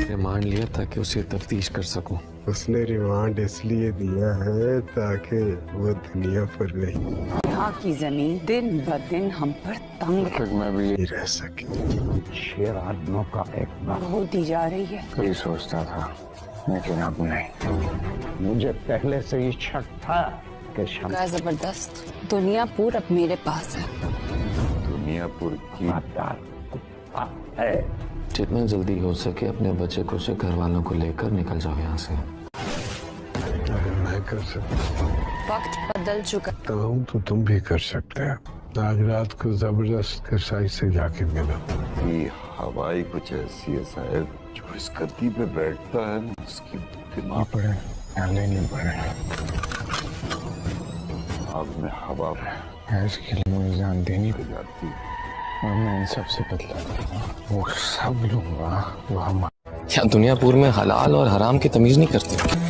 Remand लिया ताकि उसे तफ्तीश कर सकूं। उसने रिमांड इसलिए दिया है ताकि वो दुनिया पर यहाँ की जमीन दिन ब दिन हम पर तंग मैं भी रह सके। 6 आदमियों का एक होती जा रही है। कोई सोचता था, लेकिन अब नहीं। मुझे पहले से ही शक था कि जबरदस्त दुनियापुर अब मेरे पास है। दुनियापुर की मातार कुत्ता है। जितना जल्दी हो सके अपने बच्चे को से घर वालों को लेकर निकल जाओ यहाँ से। मैं कर सकता वक्त बदल चुका हूँ तो तुम भी कर सकते हो। आज रात को जबरदस्त कसाई से जाके मिलो। ये हवाई कुछ ऐसी है शायद, जो इस गद्दी पे बैठता है उसकी दिमाग पड़े पहले नहीं पड़े। आग में हवा इसके लिए मुझे जान देनी पे जाती है। और मैं इन सबसे बदला लूंगा। वो सब लूंगा वो हम। क्या दुनियापुर में हलाल और हराम की तमीज नहीं करते?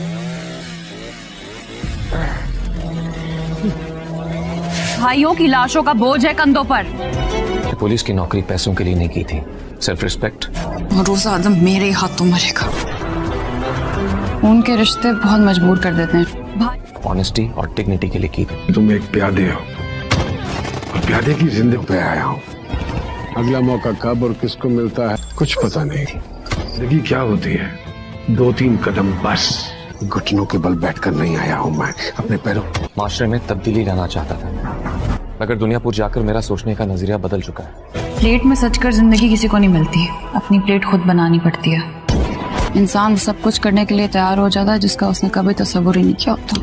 भाइयों की लाशों का बोझ है कंधों पर। पुलिस की नौकरी पैसों के लिए नहीं की थी, सेल्फ रिस्पेक्ट। रोजा आदम मेरे हाथों मरेगा। उनके रिश्ते बहुत मजबूर कर देते हैं भाई। ऑनेस्टी और डिग्निटी के लिए की थी। तुम एक प्यादे हो और प्यादे की जिंदगी पे आया हो। अगला मौका कब और किसको मिलता है कुछ पता नहीं। जिंदगी क्या होती है? 2-3 कदम बस। घुटनों के बल बैठकर नहीं आया हूँ मैं, अपने पैरों। माशरे में तब्दीली लाना चाहता था, मगर दुनियापुर जाकर मेरा सोचने का नजरिया बदल चुका है। प्लेट में सचकर जिंदगी किसी को नहीं मिलती, अपनी प्लेट खुद बनानी पड़ती है। इंसान सब कुछ करने के लिए तैयार हो जाता है जिसका उसने कभी तस्वुर ही नहीं किया होता।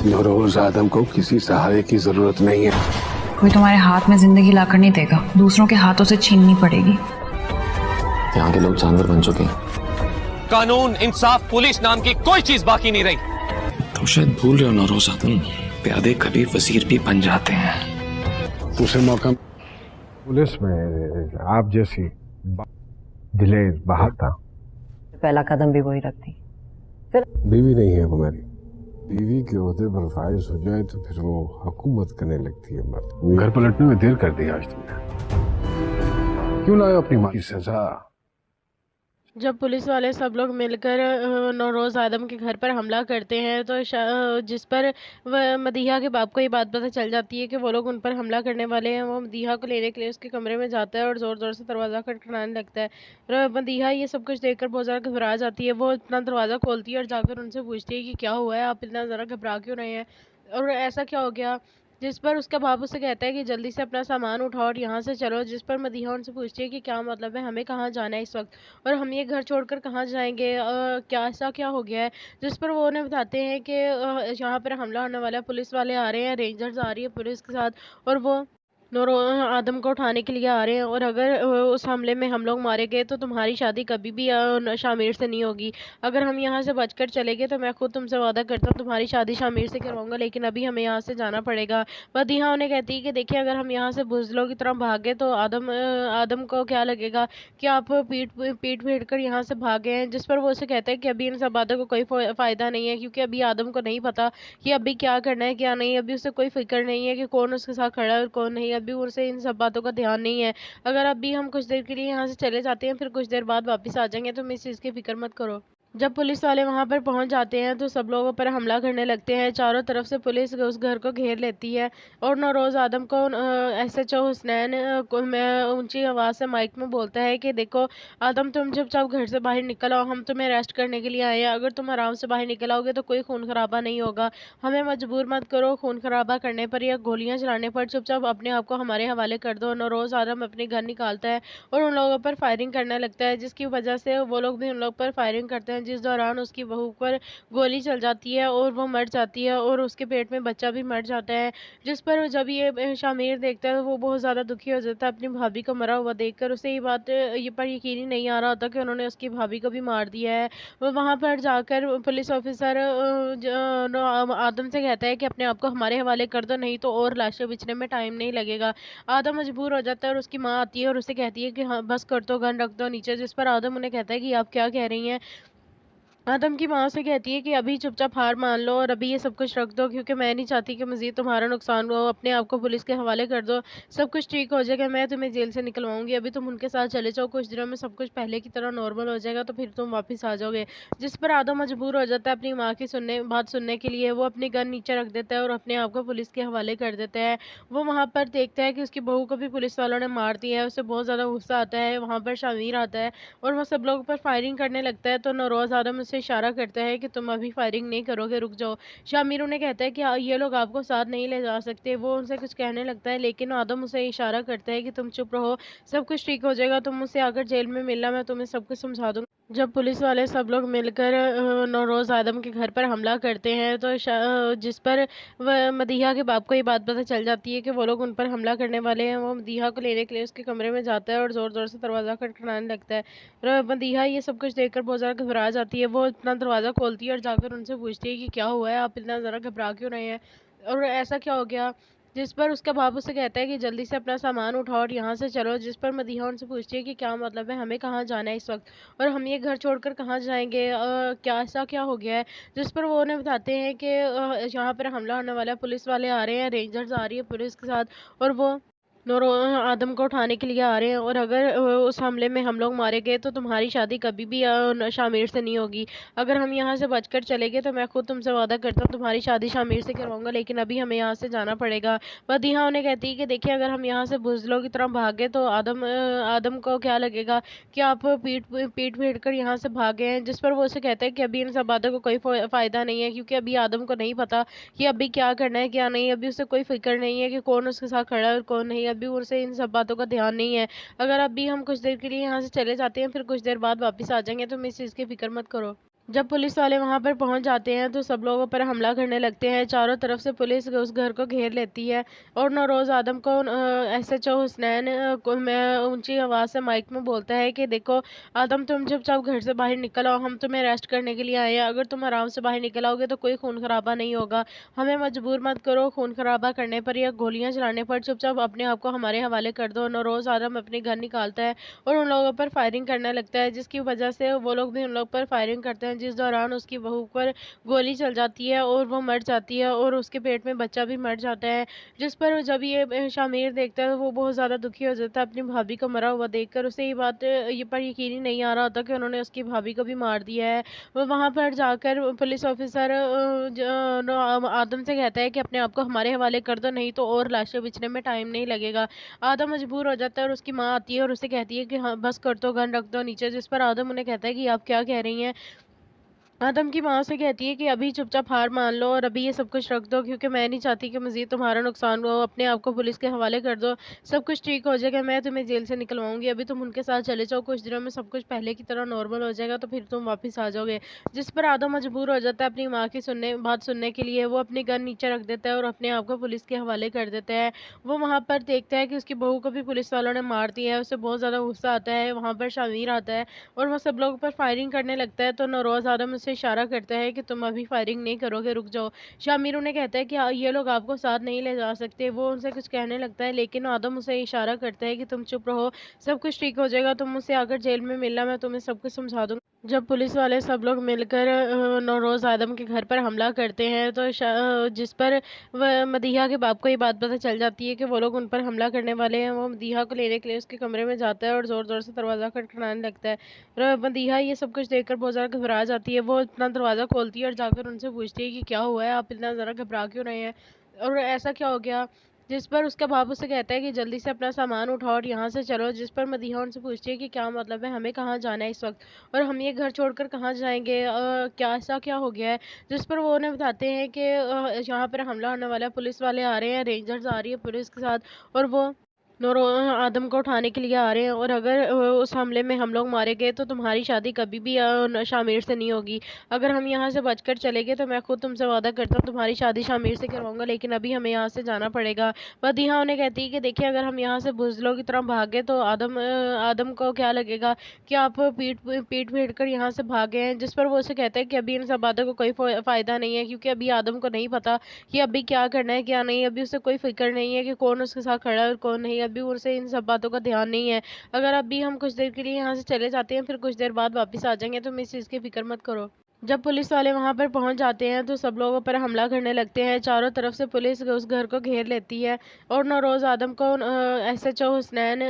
नौरोज आदम को किसी सहारे की जरूरत नहीं है। कोई तुम्हारे हाथ में जिंदगी लाकर नहीं देगा, दूसरों के हाथों से छीननी पड़ेगी। यहाँ के लोग जानवर बन चुके हैं। कानून, इंसाफ, पुलिस नाम की कोई चीज बाकी नहीं रही। तुम शायद भूल रहे हो नौरोज आदम, प्यादे कभी वजीर भी बन जाते हैं। उसे मौका पुलिस में आप जैसी दिलेर बहार था। पहला कदम भी वही रखती। बीवी नहीं है वो मेरी। बीवी के ओहदे पर फायज हो जाए तो फिर वो हुकूमत करने लगती है। मर्द घर पलटने में देर कर दी आज तुमने। क्यों लाए अपनी माँ की सजा? जब पुलिस वाले सब लोग मिलकर नौरोज आदम के घर पर हमला करते हैं तो जिस पर मदीहा के बाप को ये बात पता चल जाती है कि वो लोग उन पर हमला करने वाले हैं। वो मदीहा को लेने के लिए उसके कमरे में जाता है और ज़ोर ज़ोर से दरवाज़ा खटखटाने लगता है। और मदीहा ये सब कुछ देखकर बहुत ज़्यादा घबरा जाती है। वो इतना दरवाज़ा खोलती है और जाकर उनसे पूछती है कि क्या हुआ है, आप इतना ज़रा घबरा क्यों रहे हैं और ऐसा क्या हो गया। जिस पर उसका बाप उसे कहता है कि जल्दी से अपना सामान उठाओ और यहाँ से चलो। जिस पर मदीहा उनसे पूछती है कि क्या मतलब है, हमें कहाँ जाना है इस वक्त और हम ये घर छोड़कर कहाँ जाएंगे, क्या ऐसा क्या हो गया है। जिस पर वो उन्हें बताते हैं कि यहाँ पर हमला होने वाला है, पुलिस वाले आ रहे हैं, रेंजर्स आ रही है पुलिस के साथ और वो आदम को उठाने के लिए आ रहे हैं। और अगर उस हमले में हम लोग मारे गए तो तुम्हारी शादी कभी भी शामिर से नहीं होगी। अगर हम यहाँ से बचकर चले गए तो मैं खुद तुमसे वादा करता हूँ तुम्हारी शादी शामिर से करवाऊंगा, लेकिन अभी हमें यहाँ से जाना पड़ेगा। मदीहा उन्हें कहती है कि देखिए, अगर हम यहाँ से बुज़दिलों की तरह भागे तो आदम को क्या लगेगा कि आप पीट कर यहाँ से भागे हैं। जिस पर वो उसे कहता है कि अभी इन सब बातों को कोई फ़ायदा नहीं है, क्योंकि अभी आदम को नहीं पता कि अभी क्या करना है क्या नहीं। अभी उसे कोई फिक्र नहीं है कि कौन उसके साथ खड़ा है और कौन नहीं। अभी उसे इन सब बातों का ध्यान नहीं है। अगर अभी हम कुछ देर के लिए यहाँ से चले जाते हैं फिर कुछ देर बाद वापस आ जाएंगे, तुम इस चीज़ की फिक्र मत करो। जब पुलिस वाले वहां पर पहुंच जाते हैं तो सब लोगों पर हमला करने लगते हैं। चारों तरफ से पुलिस उस घर को घेर लेती है और नौरोज आदम को SHO हुसनैन ऊंची आवाज़ से माइक में बोलता है कि देखो आदम, तुम जब घर से बाहर निकल आओ, हम तुम्हें अरेस्ट करने के लिए आए हैं। अगर तुम आराम से बाहर निकल आओगे तो कोई खून खराबा नहीं होगा। हमें मजबूर मत करो खून खराबा करने पर या गोलियां चलाने पर, चुपचाप अपने आप को हमारे हवाले कर दो। नौरोज आदम अपनी गन निकालता है और उन लोगों पर फायरिंग करने लगता है, जिसकी वजह से वो लोग भी उन लोग पर फायरिंग करते हैं। जिस दौरान उसकी बहू पर गोली चल जाती है और वो मर जाती है और उसके पेट में बच्चा भी मर जाता है। जिस पर जब ये शामिर देखता है तो वो बहुत ज़्यादा दुखी हो जाता है अपनी भाभी को मरा हुआ देखकर। उसे ये बात पर यकीन ही नहीं आ रहा होता कि उन्होंने उसकी भाभी को भी मार दिया है। वो वहाँ पर जाकर पुलिस ऑफिसर आदम से कहता है कि अपने आप को हमारे हवाले कर दो, नहीं तो और लाशें बिछने में टाइम नहीं लगेगा। आदम मजबूर हो जाता है और उसकी माँ आती है और उसे कहती है कि हाँ बस कर दो, गन रख दो नीचे। जिस पर आदम उन्हें कहता है कि आप क्या कह रही हैं। आदम की माँ से कहती है कि अभी चुपचाप हार मान लो और अभी ये सब कुछ रख दो, क्योंकि मैं नहीं चाहती कि मजीद तुम्हारा नुकसान हो। अपने आप को पुलिस के हवाले कर दो, सब कुछ ठीक हो जाएगा, मैं तुम्हें जेल से निकलवाऊंगी। अभी तुम उनके साथ चले जाओ, कुछ दिनों में सब कुछ पहले की तरह नॉर्मल हो जाएगा, तो फिर तुम वापस आ जाओगे। जिस पर आदम मजबूर हो जाता है अपनी माँ की बात सुनने के लिए। वो अपनी गन नीचे रख देता है और अपने आप को पुलिस के हवाले कर देता है। वो वहाँ पर देखता है कि उसकी बहू को भी पुलिस वालों ने मार दिया है। उसे बहुत ज़्यादा गुस्सा आता है। वहाँ पर शामिर आता है और वो सब लोगों पर फायरिंग करने लगता है। तो नौरोज आदम उसे इशारा करता है कि तुम अभी फायरिंग नहीं करोगे, रुक जाओ। शामिर उन्हें कहता है कि ये लोग आपको साथ नहीं ले जा सकते। वो उनसे कुछ कहने लगता है, लेकिन आदम उसे इशारा करता है कि तुम चुप रहो, सब कुछ ठीक हो जाएगा, तुम मुझसे आकर जेल में मिलना, मैं तुम्हें सब कुछ समझा दूंगा। जब पुलिस वाले सब लोग मिलकर नौरोज आदम के घर पर हमला करते हैं, तो जिस पर मदीहा के बाप को ये बात पता चल जाती है कि वो लोग उन पर हमला करने वाले हैं। वो मदीहा को लेने के लिए उसके कमरे में जाता है और जोर जोर से दरवाजा खटखटाने लगता है। मदीहा ये सब कुछ देखकर बहुत ज़्यादा घबरा जाती है। वो अपना दरवाज़ा खोलती है और जाकर उनसे पूछती है कि क्या हुआ है, आप इतना ज़रा घबरा क्यों रहे हैं और ऐसा क्या हो गया। जिस पर उसका बाप उसे कहता है कि जल्दी से अपना सामान उठाओ और यहाँ से चलो। जिस पर मदीहा उनसे पूछती है कि क्या मतलब है, हमें कहाँ जाना है इस वक्त, और हम ये घर छोड़कर कहाँ जाएंगे, क्या ऐसा क्या हो गया है। जिस पर वो उन्हें बताते हैं कि यहाँ पर हमला होने वाला है, पुलिस वाले आ रहे हैं, रेंजर्स आ रही है पुलिस के साथ, और वो नूरो आदम को उठाने के लिए आ रहे हैं। और अगर उस हमले में हम लोग मारे गए तो तुम्हारी शादी कभी भी शामिर से नहीं होगी। अगर हम यहाँ से बचकर चले गए तो मैं खुद तुमसे वादा करता हूँ तुम्हारी शादी शामिर से करवाऊंगा, लेकिन अभी हमें यहाँ से जाना पड़ेगा। मदीहा उन्हें कहती है कि देखिए, अगर हम यहाँ से बुज़दिलों की तरह भागे तो आदम को क्या लगेगा कि आप पीट पीट कर यहाँ से भागे हैं। जिस पर वो उसे कहता है कि अभी इन सब बातों को कोई फ़ायदा नहीं है, क्योंकि अभी आदम को नहीं पता कि अभी क्या करना है क्या नहीं। अभी उसे कोई फिक्र नहीं है कि कौन उसके साथ खड़ा है और कौन नहीं। अभी उसे इन सब बातों का ध्यान नहीं है। अगर अभी हम कुछ देर के लिए यहाँ से चले जाते हैं, फिर कुछ देर बाद वापस आ जाएंगे, तुम इस चीज़ की फिक्र मत करो। जब पुलिस वाले वहां पर पहुंच जाते हैं तो सब लोगों पर हमला करने लगते हैं। चारों तरफ से पुलिस उस घर को घेर लेती है और नौरोज आदम को SHO हुसनैन को मैं ऊंची आवाज से माइक में बोलता है कि देखो आदम, तुम चुपचाप घर से बाहर निकल आओ, हम तुम्हें अरेस्ट करने के लिए आए हैं। अगर तुम आराम से बाहर निकल आओगे तो कोई खून खराबा नहीं होगा। हमें मजबूर मत करो खून खराबा करने पर या गोलियां चलाने पर, चुपचाप अपने आप को हमारे हवाले कर दो। नौरोज आदम अपनी गन निकालता है और उन लोगों पर फायरिंग करने लगता है, जिसकी वजह से वो लोग भी उन लोग पर फायरिंग करते हैं। जिस दौरान उसकी बहू पर गोली चल जाती है और वो मर जाती है और उसके पेट में बच्चा भी मर जाता है। जिस पर जब ये शामिर देखता है तो वो बहुत ज़्यादा दुखी हो जाता है अपनी भाभी को मरा हुआ देखकर। उसे ये पर यकीन ही नहीं आ रहा होता कि उन्होंने उसकी भाभी को भी मार दिया है। वो वहाँ पर जाकर पुलिस ऑफिसर आदम से कहता है कि अपने आप को हमारे हवाले कर दो, नहीं तो और लाशें बिछने में टाइम नहीं लगेगा। आदम मजबूर हो जाता है और उसकी माँ आती है और उसे कहती है कि हाँ बस कर दो, गन रख दो नीचे। जिस पर आदम उन्हें कहता है कि आप क्या कह रही हैं। आदम की माँ से कहती है कि अभी चुपचाप हार मान लो और अभी ये सब कुछ रख दो, क्योंकि मैं नहीं चाहती कि मजीद तुम्हारा नुकसान हो। अपने आप को पुलिस के हवाले कर दो, सब कुछ ठीक हो जाएगा, मैं तुम्हें जेल से निकलवाऊंगी। अभी तुम उनके साथ चले जाओ, कुछ दिनों में सब कुछ पहले की तरह नॉर्मल हो जाएगा, तो फिर तुम वापस आ जाओगे। जिस पर आदम मजबूर हो जाता है अपनी माँ की बात सुनने के लिए। वो अपनी गन नीचे रख देता है और अपने आप को पुलिस के हवाले कर देता है। वो वहाँ पर देखता है कि उसकी बहू को भी पुलिस वालों ने मार दिया है। उसे बहुत ज़्यादा गुस्सा आता है। वहाँ पर शामिर आता है और वो सब लोगों पर फायरिंग करने लगता है। तो नौरोज आदम उसे इशारा करता है कि तुम अभी फायरिंग नहीं करोगे, रुक जाओ। शामिर उन्हें कहता है कि ये लोग आपको साथ नहीं ले जा सकते। वो उनसे कुछ कहने लगता है, लेकिन आदम उसे इशारा करता है कि तुम चुप रहो, सब कुछ ठीक हो जाएगा, तुम मुझसे आकर जेल में मिलना, मैं तुम्हें सब कुछ समझा दूंगा। जब पुलिस वाले सब लोग मिलकर नौरोज आदम के घर पर हमला करते हैं, तो जिस पर मदीहा के बाप को ये बात पता चल जाती है कि वो लोग उन पर हमला करने वाले हैं। वो मदीहा को लेने के लिए उसके कमरे में जाता है और जोर जोर से दरवाजा खटखटाने लगता है। मदीहा ये सब कुछ देखकर बहुत ज़्यादा घबरा जाती है। वो अपना दरवाज़ा खोलती है और जाकर उनसे पूछती है कि क्या हुआ है, आप इतना ज़रा घबरा क्यों रहे हैं और ऐसा क्या हो गया। जिस पर उसका बाप उसे कहता है कि जल्दी से अपना सामान उठाओ और यहाँ से चलो। जिस पर मदीहा उनसे पूछती है कि क्या मतलब है, हमें कहाँ जाना है इस वक्त, और हम ये घर छोड़कर कहाँ जाएंगे, क्या ऐसा क्या हो गया है। जिस पर वो उन्हें बताते हैं कि यहाँ पर हमला होने वाला है, पुलिस वाले आ रहे हैं, रेंजर्स आ रही है पुलिस के साथ, और वो आदम को उठाने के लिए आ रहे हैं। और अगर उस हमले में हम लोग मारे गए तो तुम्हारी शादी कभी भी शामिर से नहीं होगी। अगर हम यहाँ से बचकर चले गए तो मैं खुद तुमसे वादा करता हूँ तुम्हारी शादी शामिर से करवाऊंगा, लेकिन अभी हमें यहाँ से जाना पड़ेगा। मदीहा उन्हें कहती है कि देखिए, अगर हम यहाँ से बुज़दिलों की तरह भागे तो आदम को क्या लगेगा कि आप पीट पीट कर यहाँ से भागे हैं। जिस पर वो उसे कहता है कि अभी इन सब बातों को कोई फ़ायदा नहीं है, क्योंकि अभी आदम को नहीं पता कि अभी क्या करना है क्या नहीं। अभी उसे कोई फिक्र नहीं है कि कौन उसके साथ खड़ा है और कौन नहीं। अभी उसे इन सब बातों का ध्यान नहीं है। अगर अभी हम कुछ देर के लिए यहाँ से चले जाते हैं, फिर कुछ देर बाद वापस आ जाएंगे, तुम इस चीज़ की फिक्र मत करो। जब पुलिस वाले वहां पर पहुंच जाते हैं तो सब लोगों पर हमला करने लगते हैं। चारों तरफ से पुलिस उस घर को घेर लेती है और नौरोज आदम को SHO हुसनैन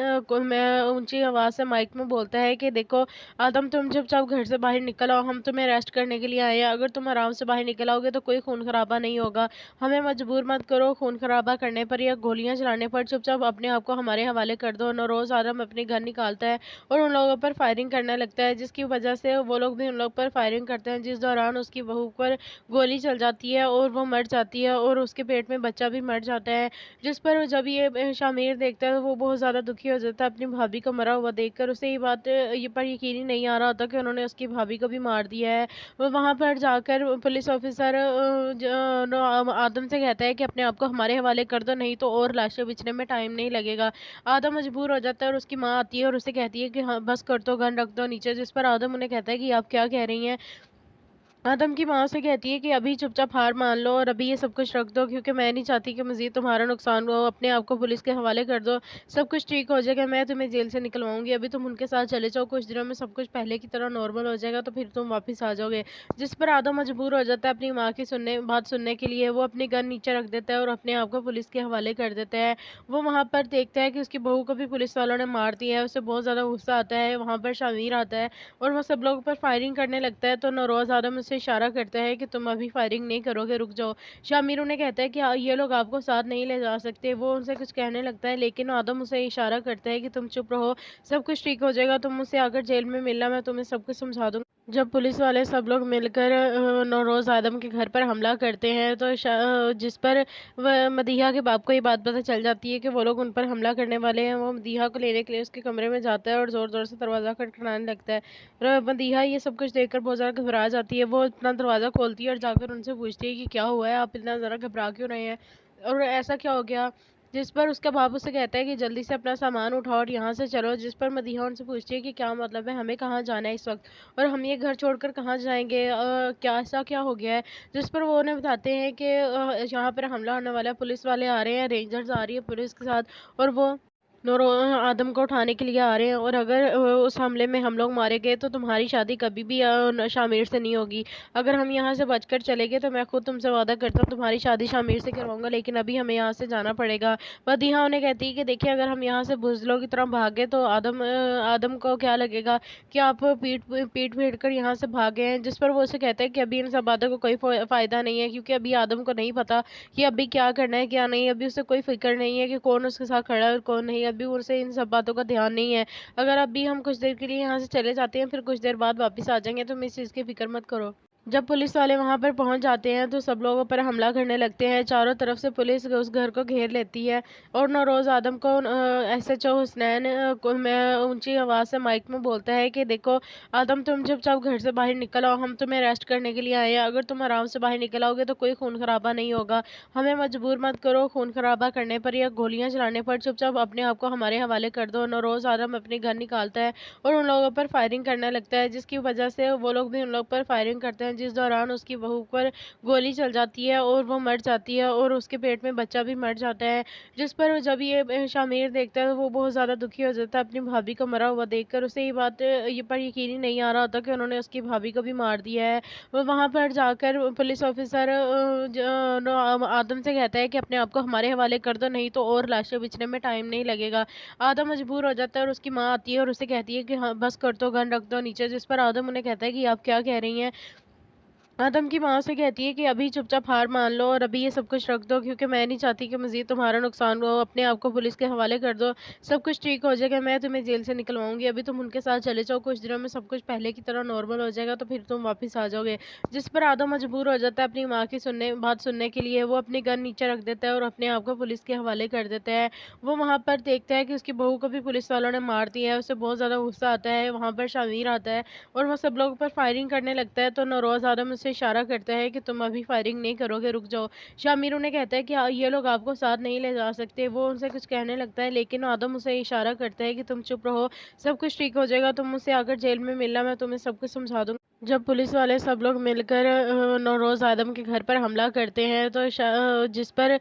ऊंची आवाज से माइक में बोलता है कि देखो आदम, तुम चुपचाप घर से बाहर निकल आओ, हम तुम्हें अरेस्ट करने के लिए आए हैं। अगर तुम आराम से बाहर निकल आओगे तो कोई खून खराबा नहीं होगा। हमें मजबूर मत करो खून खराबा करने पर या गोलियां चलाने पर, चुपचाप अपने आप को हमारे हवाले कर दो। नौरोज आदम अपनी गन निकालता है और उन लोगों पर फायरिंग करने लगता है, जिसकी वजह से वो लोग भी उन लोग पर फायरिंग करते हैं, जिस दौरान उसकी बहू पर गोली चल जाती है और वो मर जाती है और उसके पेट में बच्चा भी मर जाता है। जिस पर जब ये शामिर देखता है तो वो बहुत ज़्यादा दुखी हो जाता है अपनी भाभी को मरा हुआ देखकर। उसे ये बात ये पर यकीन ही नहीं आ रहा होता कि उन्होंने उसकी भाभी को भी मार दिया है। वो वहाँ पर जाकर पुलिस ऑफिसर आदम से कहता है कि अपने आप को हमारे हवाले कर दो, नहीं तो और लाशें बिछने में टाइम नहीं लगेगा। आदम मजबूर हो जाता है और उसकी माँ आती है और उसे कहती है कि हाँ बस कर दो, गन रख दो नीचे। जिस पर आदम उन्हें कहता है कि आप क्या कह रही हैं। आदम की माँ से कहती है कि अभी चुपचाप हार मान लो और अभी ये सब कुछ रख दो, क्योंकि मैं नहीं चाहती कि मजीद तुम्हारा नुकसान हो। अपने आप को पुलिस के हवाले कर दो, सब कुछ ठीक हो जाएगा, मैं तुम्हें जेल से निकलवाऊंगी। अभी तुम उनके साथ चले जाओ, कुछ दिनों में सब कुछ पहले की तरह नॉर्मल हो जाएगा, तो फिर तुम वापस आ जाओगे। जिस पर आदम मजबूर हो जाता है अपनी माँ की बात सुनने के लिए। वो अपनी गन नीचे रख देता है और अपने आप को पुलिस के हवाले कर देता है। वो वहाँ पर देखता है कि उसकी बहू को भी पुलिस वालों ने मार दिया है। उसे बहुत ज़्यादा गुस्सा आता है। वहाँ पर शामिर आता है और वो सब लोगों पर फायरिंग करने लगता है। तो नौरोज आदम उससे इशारा करता है कि तुम अभी फायरिंग नहीं करोगे, रुक जाओ। शामिर उन्हें कहता है कि ये लोग आपको साथ नहीं ले जा सकते। वो उनसे कुछ कहने लगता है लेकिन आदम उसे इशारा करता है कि तुम चुप रहो, सब कुछ ठीक हो जाएगा, तुम मुझसे आकर जेल में मिलना, मैं तुम्हें सब कुछ समझा दूंगा। जब पुलिस वाले सब लोग मिलकर नौरोज आदम के घर पर हमला करते हैं तो जिस पर मदीहा के बाप को ये बात पता चल जाती है कि वो लोग उन पर हमला करने वाले हैं। वो मदीहा को लेने के लिए उसके कमरे में जाता है और जोर जोर से दरवाज़ा खटखटाने लगता है। और मदीहा ये सब कुछ देखकर बहुत ज़्यादा घबरा जाती है। वो इतना दरवाज़ा खोलती है और जाकर उनसे पूछती है कि क्या हुआ है, आप इतना ज़रा घबरा क्यों रहे हैं और ऐसा क्या हो गया। जिस पर उसका बाप उसे कहता है कि जल्दी से अपना सामान उठाओ और यहाँ से चलो। जिस पर मदीहा उनसे पूछती है कि क्या मतलब है, हमें कहाँ जाना है इस वक्त और हम ये घर छोड़कर कहाँ जाएंगे, क्या ऐसा क्या हो गया है। जिस पर वो उन्हें बताते हैं कि यहाँ पर हमला होने वाला है, पुलिस वाले आ रहे हैं, रेंजर्स आ रही है पुलिस के साथ और वो आदम को उठाने के लिए आ रहे हैं। और अगर उस हमले में हम लोग मारे गए तो तुम्हारी शादी कभी भी शामिर से नहीं होगी। अगर हम यहाँ से बचकर चले गए तो मैं खुद तुमसे वादा करता हूँ तुम्हारी शादी शामिर से करवाऊंगा, लेकिन अभी हमें यहाँ से जाना पड़ेगा। मदीहा उन्हें कहती है कि देखिए अगर हम यहाँ से बुज़दिलों की तरह भागे तो आदम को क्या लगेगा कि आप पीट कर यहाँ से भागे हैं। जिस पर वो उसे कहता है कि अभी इन सब बातों को कोई फ़ायदा नहीं है, क्योंकि अभी आदम को नहीं पता कि अभी क्या करना है क्या नहीं। अभी उसे कोई फिक्र नहीं है कि कौन उसके साथ खड़ा है और कौन नहीं। अभी उसे इन सब बातों का ध्यान नहीं है। अगर अभी हम कुछ देर के लिए यहाँ से चले जाते हैं फिर कुछ देर बाद वापस आ जाएंगे, तुम इस चीज़ की फिक्र मत करो। जब पुलिस वाले वहां पर पहुंच जाते हैं तो सब लोगों पर हमला करने लगते हैं। चारों तरफ से पुलिस उस घर को घेर लेती है और नौरोज आदम को SHO हुसनैन ऊंची आवाज से माइक में बोलता है कि देखो आदम, तुम चुपचाप घर से बाहर निकल आओ, हम तुम्हें अरेस्ट करने के लिए आए हैं। अगर तुम आराम से बाहर निकल आओगे तो कोई खून खराबा नहीं होगा। हमें मजबूर मत करो खून खराबा करने पर या गोलियां चलाने पर, चुपचाप अपने आप को हमारे हवाले कर दो। नौरोज आदम अपनी गन निकालता है और उन लोगों पर फायरिंग करने लगता है, जिसकी वजह से वो लोग भी उन लोग पर फायरिंग करते हैं, जिस दौरान उसकी बहू पर गोली चल जाती है और वो मर जाती है और उसके पेट में बच्चा भी मर जाता है। जिस पर जब ये शामिर देखता है तो वो बहुत ज़्यादा दुखी हो जाता है अपनी भाभी को मरा हुआ देखकर। उसे ये बात ये पर यकीन ही नहीं आ रहा होता कि उन्होंने उसकी भाभी को भी मार दिया है। वो वहाँ पर जाकर पुलिस ऑफिसर आदम से कहता है कि अपने आप को हमारे हवाले कर दो, नहीं तो और लाशें बिछने में टाइम नहीं लगेगा। आदम मजबूर हो जाता है और उसकी माँ आती है और उसे कहती है कि हाँ बस कर दो, गन रख दो नीचे। जिस पर आदम उन्हें कहता है कि आप क्या कह रही हैं। आदम की माँ से कहती है कि अभी चुपचाप हार मान लो और अभी ये सब कुछ रख दो, क्योंकि मैं नहीं चाहती कि मजीद तुम्हारा नुकसान हो। अपने आप को पुलिस के हवाले कर दो, सब कुछ ठीक हो जाएगा, मैं तुम्हें जेल से निकलवाऊंगी। अभी तुम उनके साथ चले जाओ, कुछ दिनों में सब कुछ पहले की तरह नॉर्मल हो जाएगा, तो फिर तुम वापस आ जाओगे। जिस पर आदम मजबूर हो जाता है अपनी माँ की बात सुनने के लिए। वो अपनी गन नीचे रख देता है और अपने आप को पुलिस के हवाले कर देता है। वो वहाँ पर देखता है कि उसकी बहू को भी पुलिस वालों ने मार दिया है। उसे बहुत ज़्यादा गुस्सा आता है। वहाँ पर शामिर आता है और वो सब लोगों पर फायरिंग करने लगता है। तो नौरोज आदम उससे इशारा करता है कि तुम अभी फायरिंग नहीं करोगे, रुक जाओ। शामिर उन्हें कहता है कि ये लोग आपको साथ नहीं ले जा सकते। वो उनसे कुछ कहने लगता है लेकिन आदम उसे इशारा करता है कि तुम चुप रहो, सब कुछ ठीक हो जाएगा, तुम मुझसे आकर जेल में मिलना, मैं तुम्हें सब कुछ समझा दूंगा। जब पुलिस वाले सब लोग मिलकर नौरोज आदम के घर पर हमला करते हैं तो जिस पर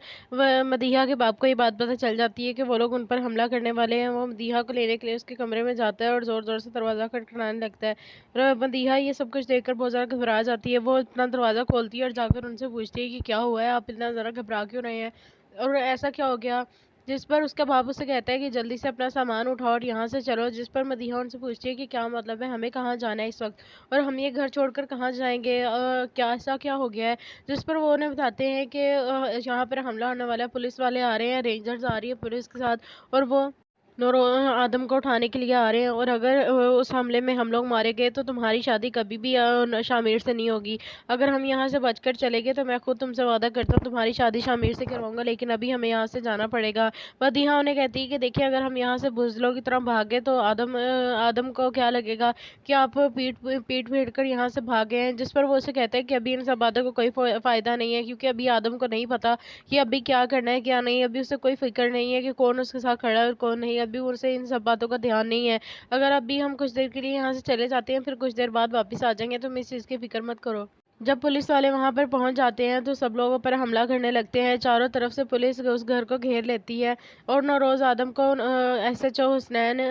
मदीहा के बाप को ये बात पता चल जाती है कि वो लोग उन पर हमला करने वाले हैं। वो मदीहा को लेने के लिए उसके कमरे में जाता है और जोर जोर से दरवाज़ा खटखटाने लगता है। और मदीहा ये सब कुछ देखकर बहुत ज़्यादा घबरा जाती है। वो अपना दरवाज़ा खोलती है और जाकर उनसे पूछती है कि क्या हुआ है, आप इतना ज़रा घबरा क्यों रहे हैं और ऐसा क्या हो गया। जिस पर उसका बाप उससे कहता है कि जल्दी से अपना सामान उठाओ और यहाँ से चलो। जिस पर मदीहा उनसे पूछती है कि क्या मतलब है, हमें कहाँ जाना है इस वक्त और हम ये घर छोड़कर कहाँ जाएंगे, क्या ऐसा क्या हो गया है। जिस पर वो उन्हें बताते हैं कि यहाँ पर हमला होने वाला है, पुलिस वाले आ रहे हैं, रेंजर्स आ रही है पुलिस के साथ और वो नूर आदम को उठाने के लिए आ रहे हैं। और अगर उस हमले में हम लोग मारे गए तो तुम्हारी शादी कभी भी शामिर से नहीं होगी। अगर हम यहाँ से बचकर चले गए तो मैं खुद तुमसे वादा करता हूँ तुम्हारी शादी शामिर से करवाऊंगा, लेकिन अभी हमें यहाँ से जाना पड़ेगा। मदीहा उन्हें कहती है कि देखिए, अगर हम यहाँ से बुज़दिलों की तरह भागे तो आदम को क्या लगेगा कि आप पीठ पीठ फेर कर यहाँ से भागे हैं। जिस पर वो उसे कहता है कि अभी इन सब बातों को कोई फ़ायदा नहीं है, क्योंकि अभी आदम को नहीं पता कि अभी क्या करना है क्या नहीं। अभी उसे कोई फिक्र नहीं है कि कौन उसके साथ खड़ा है और कौन नहीं। अभी उसे इन सब बातों का ध्यान नहीं है। अगर अभी हम कुछ देर के लिए यहाँ से चले जाते हैं, फिर कुछ देर बाद वापस आ जाएंगे, तुम इस चीज़ की फिक्र मत करो। जब पुलिस वाले वहां पर पहुंच जाते हैं तो सब लोगों पर हमला करने लगते हैं। चारों तरफ से पुलिस उस घर को घेर लेती है और नौरोज आदम को SHO हुसनैन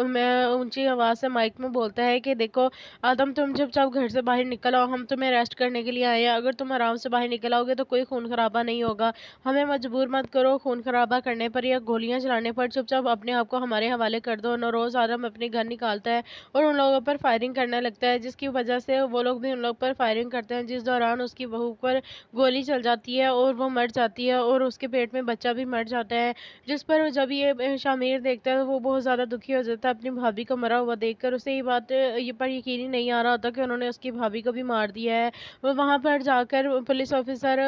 मैं ऊंची आवाज से माइक में बोलता है कि देखो आदम, तुम चुपचाप घर से बाहर निकल आओ, हम तुम्हें अरेस्ट करने के लिए आए हैं। अगर तुम आराम से बाहर निकल आओगे तो कोई खून खराबा नहीं होगा। हमें मजबूर मत करो खून खराबा करने पर या गोलियां चलाने पर, चुपचाप अपने आप को हमारे हवाले कर दो। नौरोज आदम अपनी गन निकालता है और उन लोगों पर फायरिंग करने लगता है, जिसकी वजह से वो लोग भी उन लोग पर फायरिंग करते हैं। जिस दौरान उसकी बहू पर गोली चल जाती है और वो मर जाती है और उसके पेट में बच्चा भी मर जाता है। जिस पर जब ये शामिर देखता है तो वो बहुत ज़्यादा दुखी हो जाता है अपनी भाभी को मरा हुआ देखकर। उसे ये बात ये पर यकीन ही नहीं आ रहा होता कि उन्होंने उसकी भाभी को भी मार दिया है। वो वहाँ पर जाकर पुलिस ऑफिसर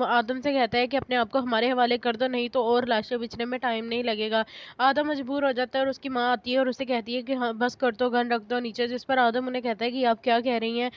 आदम से कहता है कि अपने आप को हमारे हवाले कर दो, नहीं तो और लाशें बिछने में टाइम नहीं लगेगा। आदम मजबूर हो जाता है और उसकी माँ आती है और उसे कहती है कि हाँ बस कर दो, गन रख दो नीचे। जिस पर आदम उन्हें कहता है कि आप क्या कह रही हैं।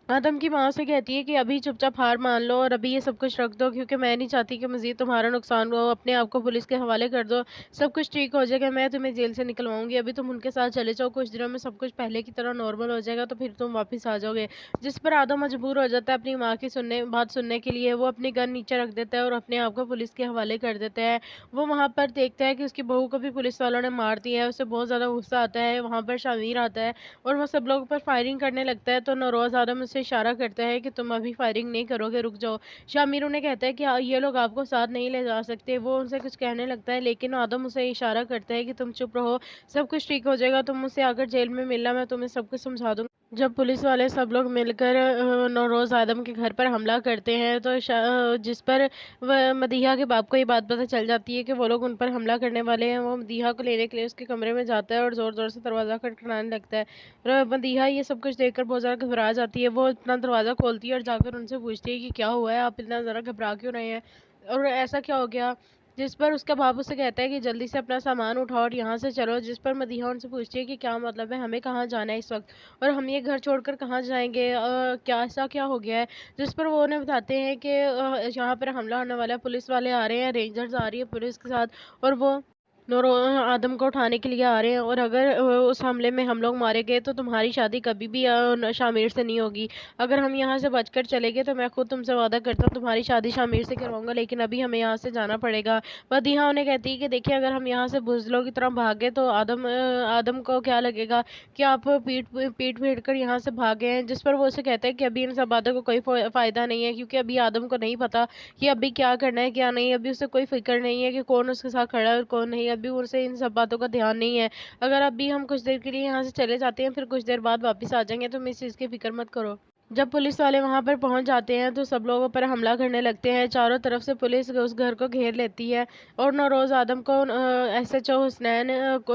आदम की माँ से कहती है कि अभी चुपचाप हार मान लो और अभी ये सब कुछ रख दो, क्योंकि मैं नहीं चाहती कि मजीद तुम्हारा नुकसान हो। अपने आप को पुलिस के हवाले कर दो, सब कुछ ठीक हो जाएगा, मैं तुम्हें जेल से निकलवाऊंगी। अभी तुम उनके साथ चले जाओ, कुछ दिनों में सब कुछ पहले की तरह नॉर्मल हो जाएगा, तो फिर तुम वापस आ जाओगे। जिस पर आदम मजबूर हो जाता है अपनी माँ की बात सुनने के लिए। वो अपनी गन नीचे रख देता है और अपने आप को पुलिस के हवाले कर देता है। वो वहाँ पर देखता है कि उसकी बहू को भी पुलिस वालों ने मार दिया है। उसे बहुत ज़्यादा गुस्सा आता है। वहाँ पर शामिर आता है और वो सब लोगों पर फायरिंग करने लगता है। तो नौरोज आदम उससे इशारा करता है कि तुम अभी फायरिंग नहीं करोगे, रुक जाओ। शामिर उन्हें कहता है कि ये लोग आपको साथ नहीं ले जा सकते। वो उनसे कुछ कहने लगता है, लेकिन आदम उसे इशारा करता है कि तुम चुप रहो, सब कुछ ठीक हो जाएगा, तुम मुझसे आकर जेल में मिलना, मैं तुम्हें सब कुछ समझा दूंगा। जब पुलिस वाले सब लोग मिलकर नौरोज आदम के घर पर हमला करते हैं तो जिस पर मदीहा के बाप को ये बात पता चल जाती है कि वो लोग उन पर हमला करने वाले हैं। वो मदीहा को लेने के लिए उसके कमरे में जाता है और जोर जोर से दरवाज़ा खटखटाने लगता है। और मदीहा ये सब कुछ देखकर बहुत ज़्यादा घबरा जाती है। वो अपना दरवाज़ा खोलती है और जाकर उनसे पूछती है कि क्या हुआ है, आप इतना ज़रा घबरा क्यों रहे हैं और ऐसा क्या हो गया। जिस पर उसका बाप उससे कहता है कि जल्दी से अपना सामान उठाओ और यहाँ से चलो। जिस पर मदीहा उनसे पूछती है कि क्या मतलब है, हमें कहाँ जाना है इस वक्त और हम ये घर छोड़कर कहाँ जाएंगे, क्या ऐसा क्या हो गया है। जिस पर वो उन्हें बताते हैं कि यहाँ पर हमला होने वाला है, पुलिस वाले आ रहे हैं, रेंजर्स आ रही है पुलिस के साथ और वो आदम को उठाने के लिए आ रहे हैं। और अगर उस हमले में हम लोग मारे गए तो तुम्हारी शादी कभी भी शामिर से नहीं होगी। अगर हम यहाँ से बचकर चले गए तो मैं खुद तुमसे वादा करता हूँ तुम्हारी शादी शामिर से करवाऊंगा, लेकिन अभी हमें यहाँ से जाना पड़ेगा। मदीहा उन्हें कहती है कि देखिए, अगर हम यहाँ से बुज़दिलों की तरह भागे तो आदम को क्या लगेगा कि आप पीठ फेर कर यहाँ से भागे हैं। जिस पर वो उसे कहता है कि अभी इन सब बातों को कोई फ़ायदा नहीं है, क्योंकि अभी आदम को नहीं पता कि अभी क्या करना है क्या नहीं। अभी उसे कोई फिक्र नहीं है कि कौन उसके साथ खड़ा है और कौन नहीं। अभी उसे इन सब बातों का ध्यान नहीं है। अगर अभी हम कुछ देर के लिए यहाँ से चले जाते हैं, फिर कुछ देर बाद वापस आ जाएंगे, तुम इस चीज़ की फिक्र मत करो। जब पुलिस वाले वहां पर पहुंच जाते हैं तो सब लोगों पर हमला करने लगते हैं। चारों तरफ से पुलिस उस घर को घेर लेती है और नौरोज आदम को SHO हुसनैन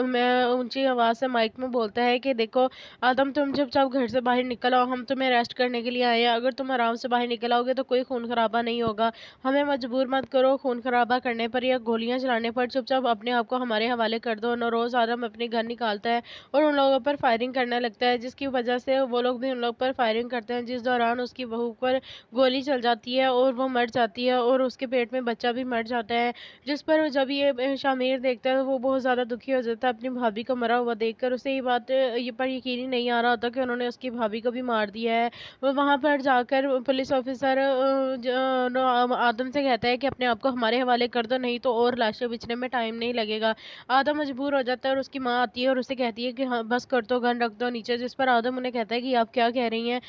मैं ऊंची आवाज से माइक में बोलता है कि देखो आदम, तुम चुपचाप घर से बाहर निकल आओ, हम तुम्हें अरेस्ट करने के लिए आए हैं। अगर तुम आराम से बाहर निकल आओगे तो कोई खून खराबा नहीं होगा। हमें मजबूर मत करो खून खराबा करने पर या गोलियां चलाने पर, चुपचाप अपने आप को हमारे हवाले कर दो। नौरोज आदम अपनी गन निकालता है और उन लोगों पर फायरिंग करने लगता है, जिसकी वजह से वो लोग भी उन लोग पर फायरिंग करते हैं। जिस दौरान उसकी बहू पर गोली चल जाती है और वो मर जाती है और उसके पेट में बच्चा भी मर जाता है। जिस पर जब ये शामिर देखता है तो वो बहुत ज़्यादा दुखी हो जाता है अपनी भाभी को मरा हुआ देखकर। उसे ये बात ये पर यकीन ही नहीं आ रहा होता कि उन्होंने उसकी भाभी को भी मार दिया है। वो वहाँ पर जाकर पुलिस ऑफिसर आदम से कहता है कि अपने आप को हमारे हवाले कर दो, नहीं तो और लाशें बिछने में टाइम नहीं लगेगा। आदम मजबूर हो जाता है और उसकी माँ आती है और उसे कहती है कि हाँ बस कर दो, गन रख दो नीचे। जिस पर आदम उन्हें कहता है कि आप क्या कह रही हैं।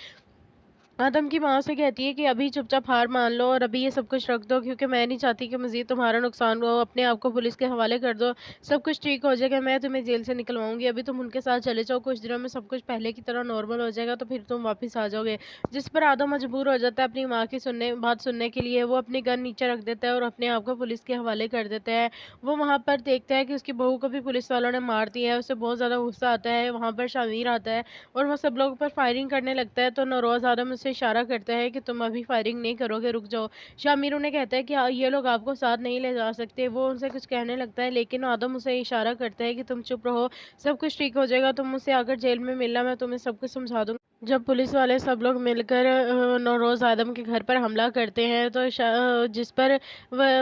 आदम की माँ से कहती है कि अभी चुपचाप हार मान लो और अभी ये सब कुछ रख दो, क्योंकि मैं नहीं चाहती कि मजीद तुम्हारा नुकसान हो। अपने आप को पुलिस के हवाले कर दो, सब कुछ ठीक हो जाएगा, मैं तुम्हें जेल से निकलवाऊंगी। अभी तुम उनके साथ चले जाओ, कुछ दिनों में सब कुछ पहले की तरह नॉर्मल हो जाएगा, तो फिर तुम वापस आ जाओगे। जिस पर आदम मजबूर हो जाता है अपनी माँ की बात सुनने के लिए। वो अपनी गन नीचे रख देता है और अपने आप को पुलिस के हवाले कर देता है। वो वहाँ पर देखता है कि उसकी बहू को भी पुलिस वालों ने मार दिया है। उसे बहुत ज़्यादा गुस्सा आता है। वहाँ पर शामिर आता है और वह सब लोगों पर फायरिंग करने लगता है। तो नौरोज आदम उसे इशारा करता है कि तुम अभी फायरिंग नहीं करोगे, रुक जाओ। शामिर उन्हें कहता है कि ये लोग आपको साथ नहीं ले जा सकते। वो उनसे कुछ कहने लगता है लेकिन आदम उसे इशारा करता है कि तुम चुप रहो, सब कुछ ठीक हो जाएगा, तुम मुझसे आकर जेल में मिलना, मैं तुम्हें सब कुछ समझा दूंगा। जब पुलिस वाले सब लोग मिलकर नौरोज आदम के घर पर हमला करते हैं तो जिस पर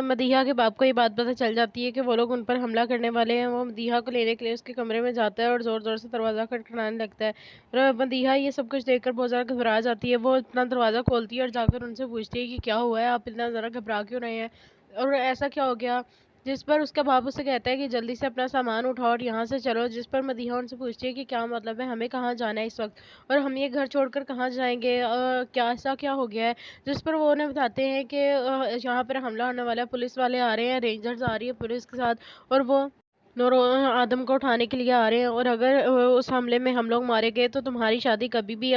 मदीहा के बाप को ये बात पता चल जाती है कि वो लोग उन पर हमला करने वाले हैं। वो मदीहा को लेने के लिए उसके कमरे में जाता है और जोर जोर से दरवाजा खटखटाने लगता है। और मदीहा ये सब कुछ देखकर बहुत ज़्यादा घबरा जाती है। वो अपना दरवाज़ा खोलती है और जाकर उनसे पूछती है कि क्या हुआ है, आप इतना ज़रा घबरा क्यों रहे हैं और ऐसा क्या हो गया। जिस पर उसका बाप उससे कहता है कि जल्दी से अपना सामान उठाओ और यहाँ से चलो। जिस पर मदीहा उनसे पूछती है कि क्या मतलब है, हमें कहाँ जाना है इस वक्त और हम ये घर छोड़कर कहाँ जाएंगे, क्या ऐसा क्या हो गया है। जिस पर वो उन्हें बताते हैं कि यहाँ पर हमला होने वाला है, पुलिस वाले आ रहे हैं, रेंजर्स आ रही है पुलिस के साथ और वो नूरो आदम को उठाने के लिए आ रहे हैं। और अगर उस हमले में हम लोग मारे गए तो तुम्हारी शादी कभी भी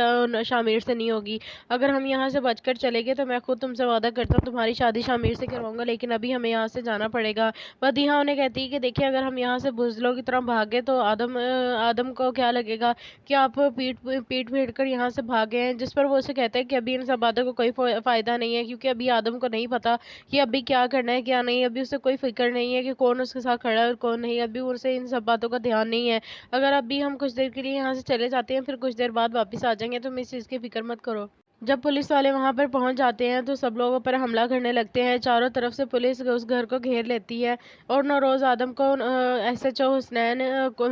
शामिर से नहीं होगी। अगर हम यहाँ से बचकर चले गए तो मैं खुद तुमसे वादा करता हूँ तुम्हारी शादी शामिर से करवाऊंगा, लेकिन अभी हमें यहाँ से जाना पड़ेगा। मदीहा उन्हें कहती है कि देखिए अगर हम यहाँ से बुज़दिलों की तरह भागे तो आदम को क्या लगेगा कि आप पीट कर यहाँ से भागे हैं। जिस पर वो उसे कहता है कि अभी इन सब बातों को कोई फ़ायदा नहीं है, क्योंकि अभी आदम को नहीं पता कि अभी क्या करना है क्या नहीं। अभी उसे कोई फिक्र नहीं है कि कौन उसके साथ खड़ा है और कौन नहीं। अभी उसे इन सब बातों का ध्यान नहीं है। अगर अभी हम कुछ देर के लिए यहाँ से चले जाते हैं फिर कुछ देर बाद वापस आ जाएंगे, तुम इस चीज़ की फिक्र मत करो। जब पुलिस वाले वहां पर पहुंच जाते हैं तो सब लोगों पर हमला करने लगते हैं। चारों तरफ से पुलिस उस घर को घेर लेती है और नौरोज आदम को SHO हुसनैन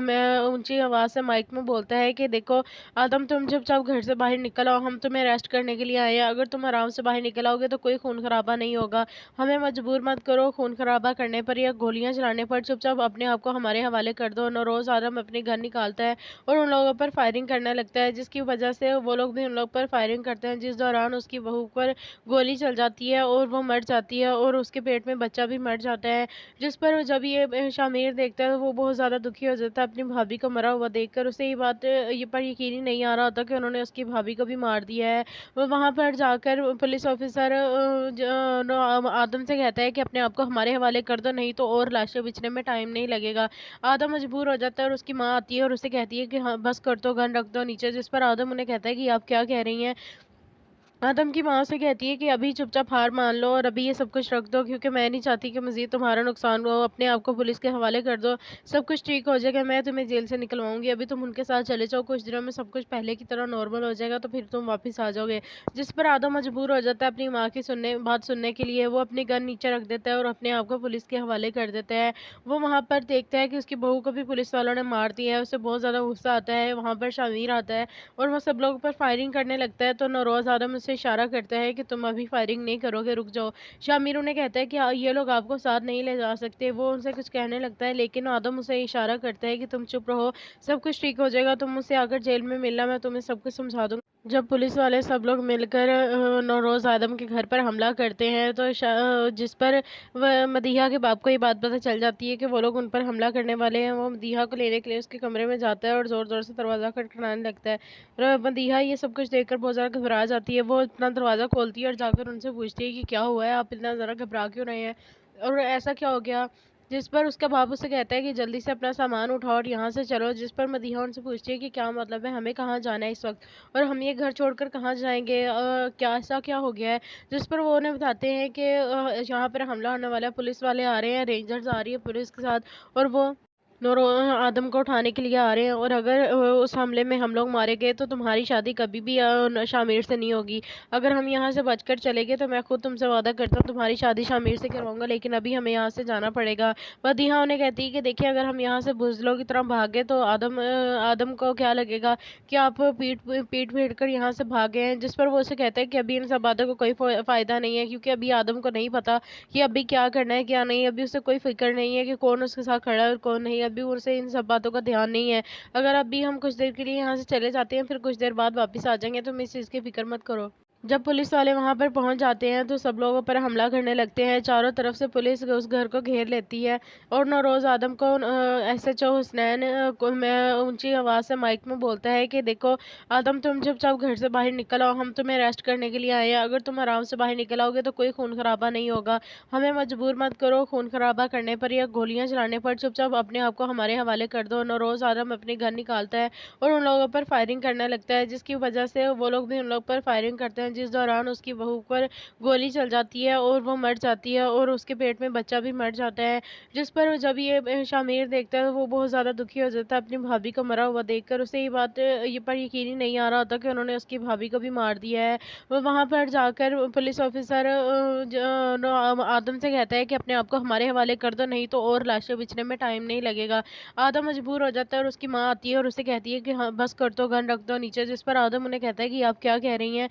मैं ऊंची आवाज से माइक में बोलता है कि देखो आदम, तुम चुपचाप घर से बाहर निकल आओ, हम तुम्हें अरेस्ट करने के लिए आए हैं। अगर तुम आराम से बाहर निकल आओगे तो कोई खून खराबा नहीं होगा, हमें मजबूर मत करो खून खराबा करने पर या गोलियां चलाने पर, चुपचाप अपने आप को हमारे हवाले कर दो। नौरोज आदम अपनी गन निकालता है और उन लोगों पर फायरिंग करने लगता है, जिसकी वजह से वो लोग भी उन लोग पर फायरिंग करते हैं। जिस दौरान उसकी बहू पर गोली चल जाती है और वो मर जाती है और उसके पेट में बच्चा भी मर जाता है। जिस पर जब ये शामिर देखता है तो वो बहुत ज़्यादा दुखी हो जाता है अपनी भाभी को मरा हुआ देखकर। उसे ये बात ये पर यकीन ही नहीं आ रहा होता कि उन्होंने उसकी भाभी को भी मार दिया है। वो वहाँ पर जाकर पुलिस ऑफिसर आदम से कहता है कि अपने आप को हमारे हवाले कर दो, नहीं तो और लाशें बिछने में टाइम नहीं लगेगा। आदम मजबूर हो जाता है और उसकी माँ आती है और उसे कहती है कि हाँ बस कर दो, गन रख दो नीचे। जिस पर आदम उन्हें कहता है कि आप क्या कह रही हैं। आदम की माँ से कहती है कि अभी चुपचाप हार मान लो और अभी ये सब कुछ रख दो, क्योंकि मैं नहीं चाहती कि मजीद तुम्हारा नुकसान हो। अपने आप को पुलिस के हवाले कर दो, सब कुछ ठीक हो जाएगा, मैं तुम्हें जेल से निकलवाऊंगी। अभी तुम उनके साथ चले जाओ, कुछ दिनों में सब कुछ पहले की तरह नॉर्मल हो जाएगा, तो फिर तुम वापस आ जाओगे। जिस पर आदम मजबूर हो जाता है अपनी माँ की बात सुनने के लिए। वो अपनी गन नीचे रख देता है और अपने आप को पुलिस के हवाले कर देता है। वो वहाँ पर देखता है कि उसकी बहू को भी पुलिस वालों ने मार दिया है। उसे बहुत ज़्यादा गुस्सा आता है। वहाँ पर शामिर आता है और वो सब लोगों पर फायरिंग करने लगता है। तो नौरोज आदम उसे इशारा करता है कि तुम अभी फायरिंग नहीं करोगे, रुक जाओ। शामिर उन्हें कहता है कि ये लोग आपको साथ नहीं ले जा सकते। वो उनसे कुछ कहने लगता है लेकिन आदम उसे इशारा करता है कि तुम चुप रहो, सब कुछ ठीक हो जाएगा, तुम मुझसे आकर जेल में मिलना, मैं तुम्हें सब कुछ समझा दूंगा। जब पुलिस वाले सब लोग मिलकर नौरोज आदम के घर पर हमला करते हैं तो जिस पर मदीहा के बाप को ये बात पता चल जाती है कि वो लोग उन पर हमला करने वाले हैं। वो मदीहा को लेने के लिए उसके कमरे में जाता है और जोर जोर से दरवाजा खटखटाने लगता है। और मदीहा ये सब कुछ देखकर बहुत ज़्यादा घबरा जाती है। वो अपना दरवाज़ा खोलती है और जाकर उनसे पूछती है कि क्या हुआ है, आप इतना ज़रा घबरा क्यों रहे हैं और ऐसा क्या हो गया। जिस पर उसका बाप उससे कहता है कि जल्दी से अपना सामान उठाओ और यहाँ से चलो। जिस पर मदीहा उनसे पूछती है कि क्या मतलब है, हमें कहाँ जाना है इस वक्त और हम ये घर छोड़कर कहाँ जाएंगे, क्या ऐसा क्या हो गया है। जिस पर वो उन्हें बताते हैं कि यहाँ पर हमला होने वाला है, पुलिस वाले आ रहे हैं, रेंजर्स आ रही है पुलिस के साथ और वो नूर आदम को उठाने के लिए आ रहे हैं, और अगर उस हमले में हम लोग मारे गए तो तुम्हारी शादी कभी भी शामिर से नहीं होगी। अगर हम यहाँ से बचकर चले गए तो मैं खुद तुमसे वादा करता हूँ तुम्हारी शादी शामिर से करवाऊंगा, लेकिन अभी हमें यहाँ से जाना पड़ेगा। मदीहा उन्हें कहती है कि देखिए, अगर हम यहाँ से बुज़दिलों की तरह भागे तो आदम को क्या लगेगा कि आप पीट पीट कर यहाँ से भागे हैं। जिस पर वो उसे कहता है कि अभी इन सब बातों को कोई फ़ायदा नहीं है, क्योंकि अभी आदम को नहीं पता कि अभी क्या करना है क्या नहीं। अभी उसे कोई फिक्र नहीं है कि कौन उसके साथ खड़ा है और कौन नहीं। अभी उसे इन सब बातों का ध्यान नहीं है। अगर अभी हम कुछ देर के लिए यहाँ से चले जाते हैं, फिर कुछ देर बाद वापस आ जाएंगे, तुम इस चीज़ की फिक्र मत करो। जब पुलिस वाले वहां पर पहुंच जाते हैं तो सब लोगों पर हमला करने लगते हैं। चारों तरफ से पुलिस उस घर को घेर लेती है, और नौरोज आदम को SHO हुसनैन को ऊंची आवाज से माइक में बोलता है कि देखो आदम, तुम चुपचाप घर से बाहर निकल आओ, हम तुम्हें अरेस्ट करने के लिए आए हैं। अगर तुम आराम से बाहर निकल आओगे तो कोई खून खराबा नहीं होगा। हमें मजबूर मत करो खून खराबा करने पर या गोलियां चलाने पर, चुपचाप अपने आप को हमारे हवाले कर दो। नौरोज आदम अपनी गन निकालता है और उन लोगों पर फायरिंग करने लगता है, जिसकी वजह से वो लोग भी उन लोग पर फायरिंग करते हैं। जिस दौरान उसकी बहू पर गोली चल जाती है और वो मर जाती है, और उसके पेट में बच्चा भी मर जाता है। जिस पर जब ये शामिर देखता है वो बहुत ज़्यादा दुखी हो जाता है अपनी भाभी को मरा हुआ देखकर। उसे ये बात ये पर यकीन ही नहीं आ रहा होता कि उन्होंने उसकी भाभी को भी मार दिया है। वो वहाँ पर जाकर पुलिस ऑफिसर आदम से कहता है कि अपने आप को हमारे हवाले कर दो, नहीं तो और लाशें बिछने में टाइम नहीं लगेगा। आदम मजबूर हो जाता है और उसकी माँ आती है और उसे कहती है कि हाँ बस कर दो, गन रख दो नीचे। जिस पर आदम उन्हें कहता है कि आप क्या कह रही हैं।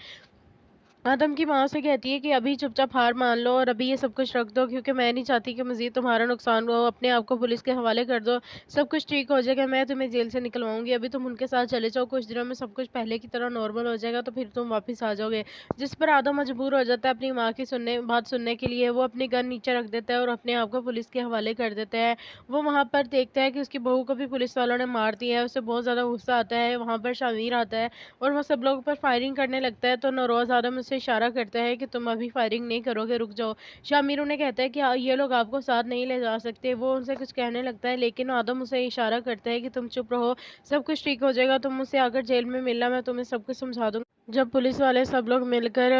आदम की माँ से कहती है कि अभी चुपचाप हार मान लो और अभी ये सब कुछ रख दो, क्योंकि मैं नहीं चाहती कि मजीद तुम्हारा नुकसान हो। अपने आप को पुलिस के हवाले कर दो, सब कुछ ठीक हो जाएगा, मैं तुम्हें जेल से निकलवाऊंगी। अभी तुम उनके साथ चले जाओ, कुछ दिनों में सब कुछ पहले की तरह नॉर्मल हो जाएगा, तो फिर तुम वापस आ जाओगे। जिस पर आदम मजबूर हो जाता है अपनी माँ की बात सुनने के लिए। वो अपनी गन नीचे रख देता है और अपने आप को पुलिस के हवाले कर देता है। वो वहाँ पर देखता है कि उसकी बहू को भी पुलिस वालों ने मार दिया है। उसे बहुत ज़्यादा गुस्सा आता है। वहाँ पर शामिर आता है और वो सब लोगों पर फायरिंग करने लगता है। तो नौरोज आदम उससे इशारा करता है कि तुम अभी फायरिंग नहीं करोगे, रुक जाओ। शामिर उन्हें कहता है कि ये लोग आपको साथ नहीं ले जा सकते। वो उनसे कुछ कहने लगता है, लेकिन आदम उसे इशारा करता है कि तुम चुप रहो, सब कुछ ठीक हो जाएगा, तुम मुझसे आकर जेल में मिलना, मैं तुम्हें सब कुछ समझा दूंगा। जब पुलिस वाले सब लोग मिलकर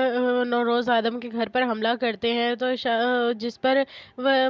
नौरोज आदम के घर पर हमला करते हैं तो जिस पर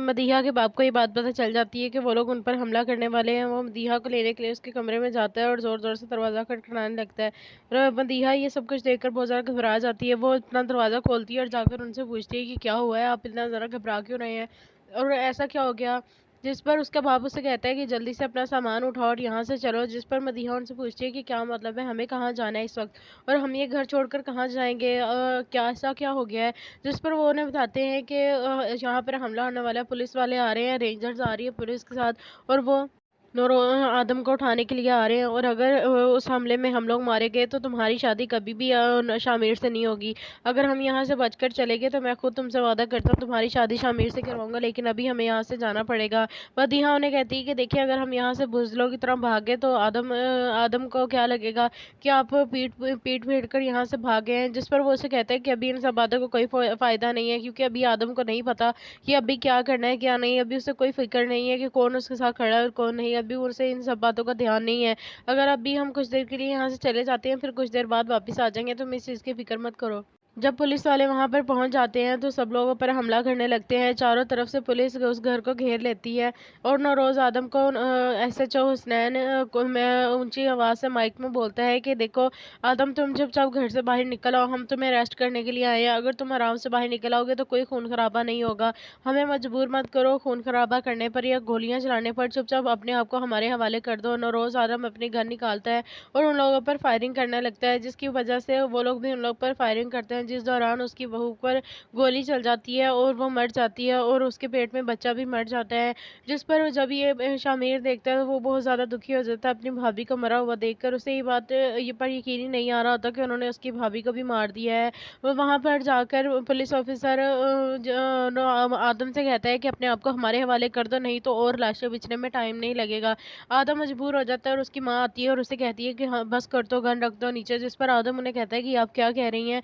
मदीहा के बाप को ये बात पता चल जाती है कि वो लोग उन पर हमला करने वाले हैं। वो मदीहा को लेने के लिए उसके कमरे में जाता है और जोर जोर से दरवाजा खटखटाने लगता है। और मदीहा ये सब कुछ देखकर बहुत ज़्यादा घबरा जाती है। वो इतना दरवाज़ा खोलती है और जाकर उनसे पूछती है कि क्या हुआ है, आप इतना ज़रा घबरा क्यों रहे हैं और ऐसा क्या हो गया। जिस पर उसका बाप उससे कहता है कि जल्दी से अपना सामान उठाओ और यहाँ से चलो। जिस पर मदीहा उनसे पूछती है कि क्या मतलब है, हमें कहाँ जाना है इस वक्त, और हम ये घर छोड़कर कहाँ जाएंगे, क्या ऐसा क्या हो गया है। जिस पर वो उन्हें बताते हैं कि यहाँ पर हमला होने वाला है, पुलिस वाले आ रहे हैं, रेंजर्स आ रही है पुलिस के साथ, और वो आदम को उठाने के लिए आ रहे हैं। और अगर उस हमले में हम लोग मारे गए तो तुम्हारी शादी कभी भी शामिर से नहीं होगी। अगर हम यहाँ से बचकर चले गए तो मैं खुद तुमसे वादा करता हूँ तुम्हारी शादी शामिर से करवाऊंगा, लेकिन अभी हमें यहाँ से जाना पड़ेगा। मदीहा उन्हें कहती है कि देखिए, अगर हम यहाँ से बुज़दिलों की तरह भागे तो आदम को क्या लगेगा कि आप पीट पीट कर यहाँ से भागे हैं। जिस पर वो उसे कहता है कि अभी इन सब बातों को कोई फ़ायदा नहीं है, क्योंकि अभी आदम को नहीं पता कि अभी क्या करना है क्या नहीं। अभी उसे कोई फिक्र नहीं है कि कौन उसके साथ खड़ा है और कौन नहीं। अभी उसे इन सब बातों का ध्यान नहीं है। अगर अभी हम कुछ देर के लिए यहाँ से चले जाते हैं, फिर कुछ देर बाद वापस आ जाएंगे, तुम इस चीज़ की फिक्र मत करो। जब पुलिस वाले वहां पर पहुंच जाते हैं तो सब लोगों पर हमला करने लगते हैं। चारों तरफ से पुलिस उस घर को घेर लेती है, और नौरोज आदम को SHO हुसनैन ऊंची आवाज से माइक में बोलता है कि देखो आदम, तुम चुपचाप घर से बाहर निकल आओ, हम तुम्हें अरेस्ट करने के लिए आए हैं। अगर तुम आराम से बाहर निकल आओगे तो कोई खून खराबा नहीं होगा। हमें मजबूर मत करो खून खराबा करने पर या गोलियां चलाने पर, चुपचाप अपने आप को हमारे हवाले कर दो। नौरोज आदम अपनी गन निकालता है और उन लोगों पर फायरिंग करने लगता है, जिसकी वजह से वो लोग भी उन लोग पर फायरिंग करते हैं। जिस दौरान उसकी बहू पर गोली चल जाती है और वो मर जाती है, और उसके पेट में बच्चा भी मर जाता है। जिस पर जब ये शामिर देखता है वो बहुत ज़्यादा दुखी हो जाता है अपनी भाभी को मरा हुआ देखकर। उसे ये बात ये पर यकीन ही नहीं आ रहा होता कि उन्होंने उसकी भाभी को भी मार दिया है। वो वहाँ पर जाकर पुलिस ऑफिसर आदम से कहता है कि अपने आप को हमारे हवाले कर दो, नहीं तो और लाशें बिछने में टाइम नहीं लगेगा। आदम मजबूर हो जाता है और उसकी माँ आती है और उसे कहती है कि हाँ बस कर दो, गन रख दो नीचे। जिस पर आदम उन्हें कहता है कि आप क्या कह रही हैं।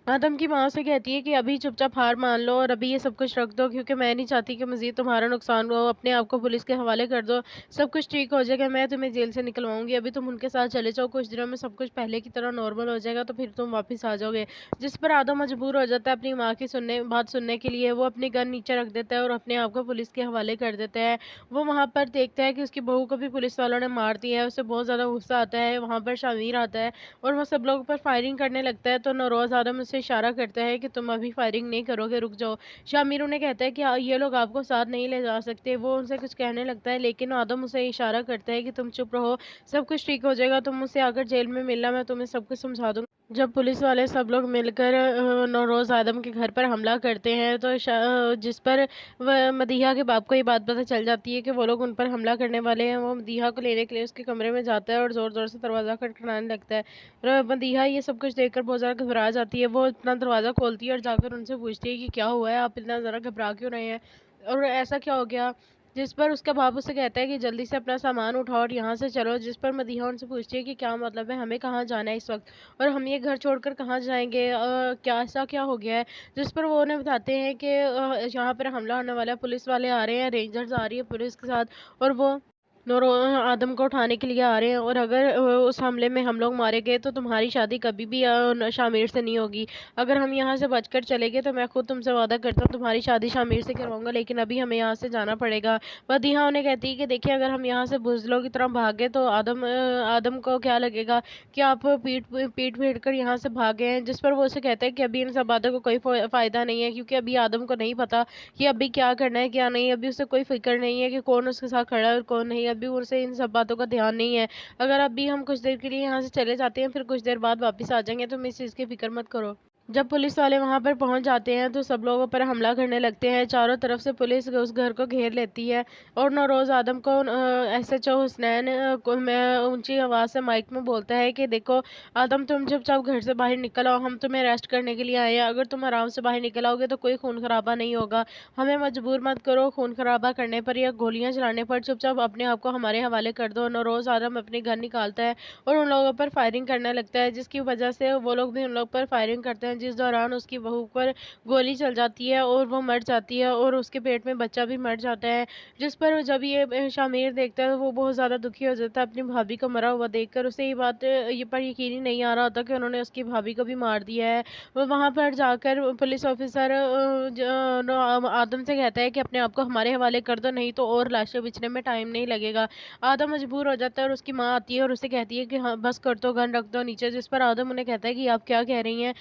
आदम की माँ से कहती है कि अभी चुपचाप हार मान लो और अभी ये सब कुछ रख दो, क्योंकि मैं नहीं चाहती कि मजीद तुम्हारा नुकसान हो। अपने आप को पुलिस के हवाले कर दो, सब कुछ ठीक हो जाएगा, मैं तुम्हें जेल से निकलवाऊंगी। अभी तुम उनके साथ चले जाओ, कुछ दिनों में सब कुछ पहले की तरह नॉर्मल हो जाएगा, तो फिर तुम वापस आ जाओगे। जिस पर आदम मजबूर हो जाता है अपनी माँ की बात सुनने के लिए। वो अपनी गन नीचे रख देता है और अपने आप को पुलिस के हवाले कर देता है। वो वहाँ पर देखता है कि उसकी बहू को भी पुलिस वालों ने मार दिया है। उसे बहुत ज्यादा गुस्सा आता है। वहाँ पर शामिर आता है और वो सब लोगों पर फायरिंग करने लगता है। तो नौरोज आदम उसे इशारा करता है कि तुम अभी फायरिंग नहीं करोगे, रुक जाओ। शामिर उन्हें कहता है कि ये लोग आपको साथ नहीं ले जा सकते। वो उनसे कुछ कहने लगता है, लेकिन आदम उसे इशारा करता है कि तुम चुप रहो, सब कुछ ठीक हो जाएगा, तुम मुझसे आकर जेल में मिलना, मैं तुम्हें सब कुछ समझा दूंगा। जब पुलिस वाले सब लोग मिलकर नौरोज आदम के घर पर हमला करते हैं, तो जिस पर मदीहा के बाप को ये बात पता चल जाती है कि वो लोग उन पर हमला करने वाले हैं। वो मदीहा को लेने के लिए उसके कमरे में जाता है और जोर जोर से दरवाजा खटखटाने लगता है। और मदीहा ये सब कुछ देखकर बहुत ज्यादा घबरा जाती है। वो अपना दरवाजा खोलती है और जाकर उनसे पूछती है कि क्या हुआ है, आप इतना जरा घबरा क्यों रहे हैं और ऐसा क्या हो गया। जिस पर उसका बाप उसे कहता है कि जल्दी से अपना सामान उठाओ और यहाँ से चलो। जिस पर मदीहा उनसे पूछती है कि क्या मतलब है, हमें कहाँ जाना है इस वक्त, और हम ये घर छोड़कर कहाँ जाएंगे, क्या ऐसा क्या हो गया है। जिस पर वो उन्हें बताते हैं कि यहाँ पर हमला होने वाला है, पुलिस वाले आ रहे हैं, रेंजर्स आ रही है पुलिस के साथ, और वो नूरो आदम को उठाने के लिए आ रहे हैं। और अगर उस हमले में हम लोग मारे गए तो तुम्हारी शादी कभी भी शामिर से नहीं होगी। अगर हम यहाँ से बचकर चले गए तो मैं खुद तुमसे वादा करता हूँ तुम्हारी शादी शामिर से करवाऊंगा, लेकिन अभी हमें यहाँ से जाना पड़ेगा। मदीहा उन्हें कहती है कि देखिए, अगर हम यहाँ से बुज़दिलों की तरह भागे तो आदम को क्या लगेगा कि आप पीट पीट कर यहाँ से भागे हैं। जिस पर वो उसे कहता है कि अभी इन सब बातों को कोई फायदा नहीं है, क्योंकि अभी आदम को नहीं पता कि अभी क्या करना है क्या नहीं। अभी उसे कोई फिक्र नहीं है कि कौन उसके साथ खड़ा है और कौन नहीं। अभी उसे इन सब बातों का ध्यान नहीं है। अगर अभी हम कुछ देर के लिए यहाँ से चले जाते हैं, फिर कुछ देर बाद वापस आ जाएंगे, तुम इस चीज की फिक्र मत करो। जब पुलिस वाले वहां पर पहुंच जाते हैं तो सब लोगों पर हमला करने लगते हैं। चारों तरफ से पुलिस उस घर को घेर लेती है और नौरोज आदम को SHO हुसनैन मैं ऊंची आवाज से माइक में बोलता है कि देखो आदम, तुम चुपचाप घर से बाहर निकल आओ, हम तुम्हें अरेस्ट करने के लिए आए हैं। अगर तुम आराम से बाहर निकल आओगे तो कोई खून खराबा नहीं होगा। हमें मजबूर मत करो खून खराबा करने पर या गोलियां चलाने पर, चुपचाप अपने आप को हमारे हवाले कर दो। नौरोज आदम अपनी गन निकालता है और उन लोगों पर फायरिंग करने लगता है, जिसकी वजह से वो लोग भी उन लोग पर फायरिंग करते हैं। जिस दौरान उसकी बहू पर गोली चल जाती है और वो मर जाती है और उसके पेट में बच्चा भी मर जाता है। जिस पर जब ये शामिर देखता है तो वो बहुत ज्यादा दुखी हो जाता है अपनी भाभी को मरा हुआ देखकर। उसे ये बात ये पर यकीन ही नहीं आ रहा होता कि उन्होंने उसकी भाभी को भी मार दिया है। वो वहां पर जाकर पुलिस ऑफिसर आदम से कहता है कि अपने आप को हमारे हवाले कर दो, नहीं तो और लाशें बिछने में टाइम नहीं लगेगा। आदम मजबूर हो जाता है और उसकी माँ आती है और उसे कहती है कि हाँ बस कर दो, गन रख दो नीचे। जिस पर आदम उन्हें कहता है कि आप क्या कह रही हैं।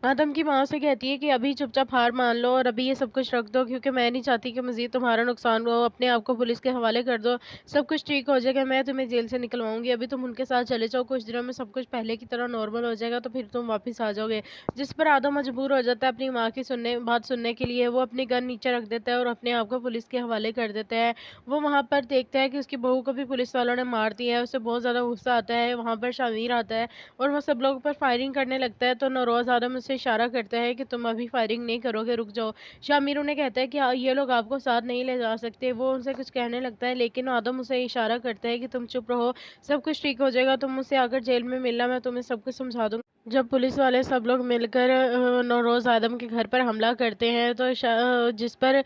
आदम की माँ से कहती है कि अभी चुपचाप हार मान लो और अभी ये सब कुछ रख दो, क्योंकि मैं नहीं चाहती कि मजीद तुम्हारा नुकसान हो। अपने आप को पुलिस के हवाले कर दो, सब कुछ ठीक हो जाएगा, मैं तुम्हें जेल से निकलवाऊंगी। अभी तुम उनके साथ चले जाओ, कुछ दिनों में सब कुछ पहले की तरह नॉर्मल हो जाएगा, तो फिर तुम वापस आ जाओगे। जिस पर आदम मजबूर हो जाता है अपनी माँ की बात सुनने के लिए। वो अपनी गन नीचे रख देता है और अपने आप को पुलिस के हवाले कर देता है। वो वहां पर देखता है कि उसकी बहू को भी पुलिस वालों ने मार दिया है। उसे बहुत ज्यादा गुस्सा आता है। वहां पर शामिर आता है और वो सब लोगों पर फायरिंग करने लगता है। तो नौरोज आदम उसे इशारा करता है कि तुम अभी फायरिंग नहीं करोगे, रुक जाओ। शामिर उन्हें कहता है कि ये लोग आपको साथ नहीं ले जा सकते। वो उनसे कुछ कहने लगता है, लेकिन आदम उसे इशारा करता है कि तुम चुप रहो, सब कुछ ठीक हो जाएगा, तुम मुझसे आकर जेल में मिलना, मैं तुम्हें सब कुछ समझा दूंगा। जब पुलिस वाले सब लोग मिलकर नौरोज आदम के घर पर हमला करते हैं, तो जिस पर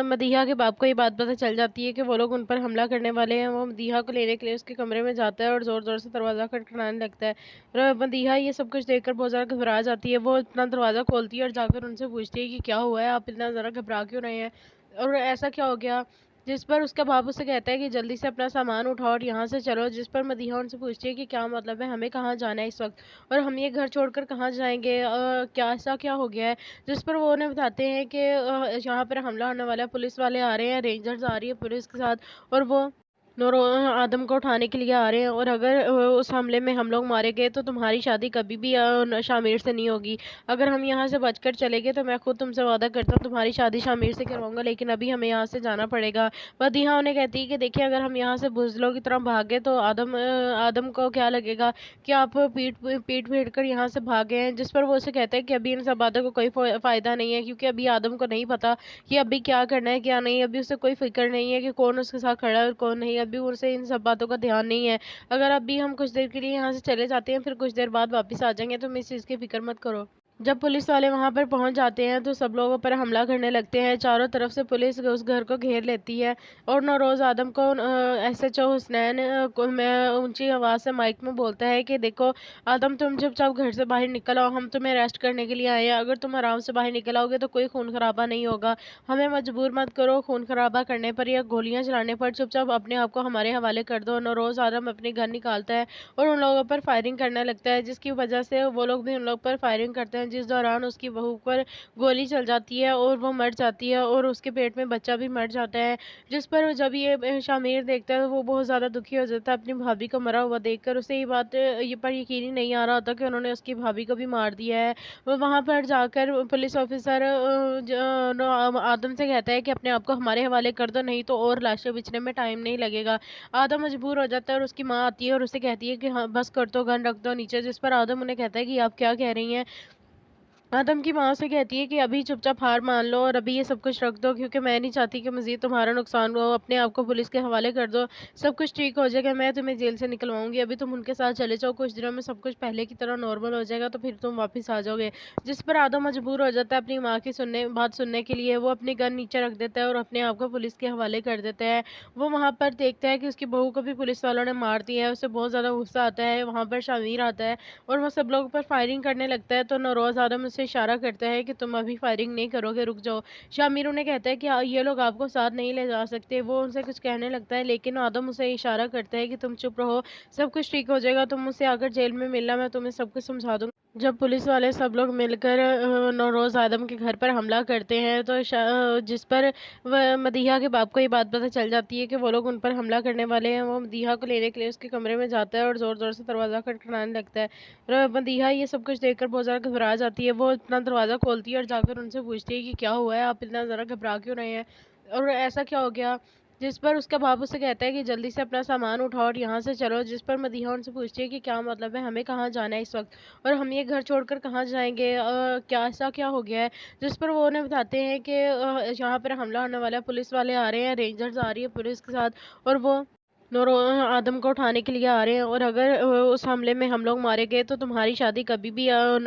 मदीहा के बाप को ये बात पता चल जाती है कि वो लोग उन पर हमला करने वाले हैं। वो मदीहा को लेने के लिए उसके कमरे में जाता है और जोर जोर से दरवाजा खटखटाने लगता है। और मदीहा ये सब कुछ देखकर बहुत ज्यादा घबरा जाती है। वो अपना दरवाजा खोलती है और जाकर उनसे पूछती है कि क्या हुआ है, आप इतना जरा घबरा क्यों रहे हैं और ऐसा क्या हो गया। जिस पर उसका बाप उसे कहता है कि जल्दी से अपना सामान उठाओ और यहाँ से चलो। जिस पर मदीहा उनसे पूछती है कि क्या मतलब है, हमें कहाँ जाना है इस वक्त, और हम ये घर छोड़कर कहाँ जाएंगे, क्या ऐसा क्या हो गया है। जिस पर वो उन्हें बताते हैं कि यहाँ पर हमला होने वाला है, पुलिस वाले आ रहे हैं, रेंजर्स आ रही है पुलिस के साथ, और वो आदम को उठाने के लिए आ रहे हैं। और अगर उस हमले में हम लोग मारे गए तो तुम्हारी शादी कभी भी शामिर से नहीं होगी। अगर हम यहाँ से बचकर चले गए तो मैं खुद तुमसे वादा करता हूँ तुम्हारी शादी शामिर से करवाऊंगा, लेकिन अभी हमें यहाँ से जाना पड़ेगा। मदीहा उन्हें कहती है कि देखिए, अगर हम यहाँ से बुज़दिलों की तरह भागे तो आदम को क्या लगेगा कि आप पीट पीट कर यहाँ से भागे हैं। जिस पर वो उसे कहता है कि अभी इन सब बातों को कोई फायदा नहीं है, क्योंकि अभी आदम को नहीं पता कि अभी क्या करना है क्या नहीं। अभी उसे कोई फिक्र नहीं है कि कौन उसके साथ खड़ा है और कौन नहीं। अभी उसे इन सब बातों का ध्यान नहीं है। अगर अभी हम कुछ देर के लिए यहाँ से चले जाते हैं, फिर कुछ देर बाद वापस आ जाएंगे, तुम इस चीज की फिक्र मत करो। जब पुलिस वाले वहां पर पहुंच जाते हैं तो सब लोगों पर हमला करने लगते हैं। चारों तरफ से पुलिस उस घर को घेर लेती है और नौरोज आदम को SHO हुसनैन को ऊंची आवाज से माइक में बोलता है कि देखो आदम, तुम चुपचाप घर से बाहर निकल आओ, हम तुम्हें अरेस्ट करने के लिए आए हैं। अगर तुम आराम से बाहर निकल आओगे तो कोई खून खराबा नहीं होगा। हमें मजबूर मत करो खून खराबा करने पर या गोलियां चलाने पर, चुपचाप अपने आप को हमारे हवाले कर दो। नौरोज आदम अपनी गन निकालता है और उन लोगों पर फायरिंग करने लगता है, जिसकी वजह से वो लोग भी उन लोग पर फायरिंग करते हैं, जिस दौरान उसकी बहू पर गोली चल जाती है और वो मर जाती है और उसके पेट में बच्चा भी मर जाता है। जिस पर जब ये शामिर देखता है तो वो बहुत ज़्यादा दुखी हो जाता है अपनी भाभी को मरा हुआ देखकर। उसे ये बात ये पर यकीन ही नहीं आ रहा होता कि उन्होंने उसकी भाभी को भी मार दिया है। वो वहाँ पर जाकर पुलिस ऑफिसर आदम से कहता है कि अपने आप को हमारे हवाले कर दो, नहीं तो और लाशें बिछने में टाइम नहीं लगेगा। आदम मजबूर हो जाता है और उसकी माँ आती है और उसे कहती है कि हाँ बस कर दो, गन रख दो नीचे। जिस पर आदम उन्हें कहता है कि आप क्या कह रही हैं। आदम की माँ से कहती है कि अभी चुपचाप हार मान लो और अभी ये सब कुछ रख दो, क्योंकि मैं नहीं चाहती कि मजीद तुम्हारा नुकसान हो। अपने आप को पुलिस के हवाले कर दो, सब कुछ ठीक हो जाएगा, मैं तुम्हें जेल से निकलवाऊंगी। अभी तुम उनके साथ चले जाओ, कुछ दिनों में सब कुछ पहले की तरह नॉर्मल हो जाएगा, तो फिर तुम वापस आ जाओगे। जिस पर आदम मजबूर हो जाता है अपनी माँ की बात सुनने के लिए। वो अपनी गन नीचे रख देता है और अपने आप को पुलिस के हवाले कर देता है। वो वहाँ पर देखता है कि उसकी बहू को भी पुलिस वालों ने मार दिया है। उसे बहुत ज़्यादा गुस्सा आता है। वहाँ पर शामिर आता है और वो सब लोगों पर फायरिंग करने लगता है। तो नौरोज आदम उसे इशारा करता है कि तुम अभी फायरिंग नहीं करोगे, रुक जाओ। शामिर उन्हें कहता है कि ये लोग आपको साथ नहीं ले जा सकते। वो उनसे कुछ कहने लगता है लेकिन आदम उसे इशारा करता है कि तुम चुप रहो, सब कुछ ठीक हो जाएगा, तुम मुझसे आकर जेल में मिलना, मैं तुम्हें सब कुछ समझा दूंगा। जब पुलिस वाले सब लोग मिलकर नौरोज आदम के घर पर हमला करते हैं तो जिस पर मदीहा के बाप को ये बात पता चल जाती है कि वो लोग उन पर हमला करने वाले हैं। वो मदीहा को लेने के लिए उसके कमरे में जाता है और जोर जोर से दरवाजा खटखटाने लगता है। और मदीहा ये सब कुछ देखकर बहुत ज़्यादा घबरा जाती है। वो अपना दरवाज़ा खोलती है और जाकर उनसे पूछती है कि क्या हुआ है, आप इतना ज़रा घबरा क्यों रहे हैं और ऐसा क्या हो गया। जिस पर उसका बाप उससे कहता है कि जल्दी से अपना सामान उठाओ और यहाँ से चलो। जिस पर मदीहा उनसे पूछती है कि क्या मतलब है, हमें कहाँ जाना है इस वक्त और हम ये घर छोड़कर कहाँ जाएंगे, क्या ऐसा क्या हो गया है। जिस पर वो उन्हें बताते हैं कि यहाँ पर हमला होने वाला है, पुलिस वाले आ रहे हैं, रेंजर्स आ रही है पुलिस के साथ और वो नूरो आदम को उठाने के लिए आ रहे हैं। और अगर उस हमले में हम लोग मारे गए तो तुम्हारी शादी कभी भी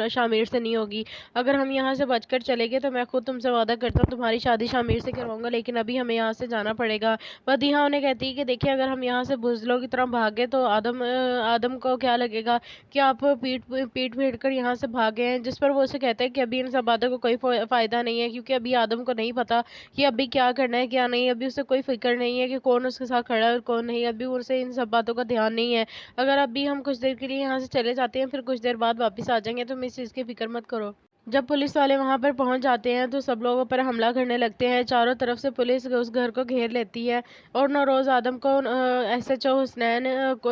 शामिर से नहीं होगी। अगर हम यहाँ से बचकर चले गए तो मैं खुद तुमसे वादा करता हूँ तुम्हारी शादी शामिर से करवाऊंगा, लेकिन अभी हमें यहाँ से जाना पड़ेगा। मदीहा उन्हें कहती है कि देखिए अगर हम यहाँ से बुज़दिलों की तरह भागे तो आदम को क्या लगेगा कि आप पीट कर यहाँ से भागे हैं। जिस पर वो उसे कहता है कि अभी इन सब बातों को कोई फ़ायदा नहीं है, क्योंकि अभी आदम को नहीं पता कि अभी क्या करना है क्या नहीं। अभी उसे कोई फिक्र नहीं है कि कौन उसके साथ खड़ा है और कौन नहीं। अभी उसे इन सब बातों का ध्यान नहीं है। अगर अभी हम कुछ देर के लिए यहाँ से चले जाते हैं फिर कुछ देर बाद वापस आ जाएंगे, तुम इस चीज़ की फिक्र मत करो। जब पुलिस वाले वहां पर पहुंच जाते हैं तो सब लोगों पर हमला करने लगते हैं। चारों तरफ से पुलिस उस घर को घेर लेती है और नौरोज आदम को SHO हुसनैन को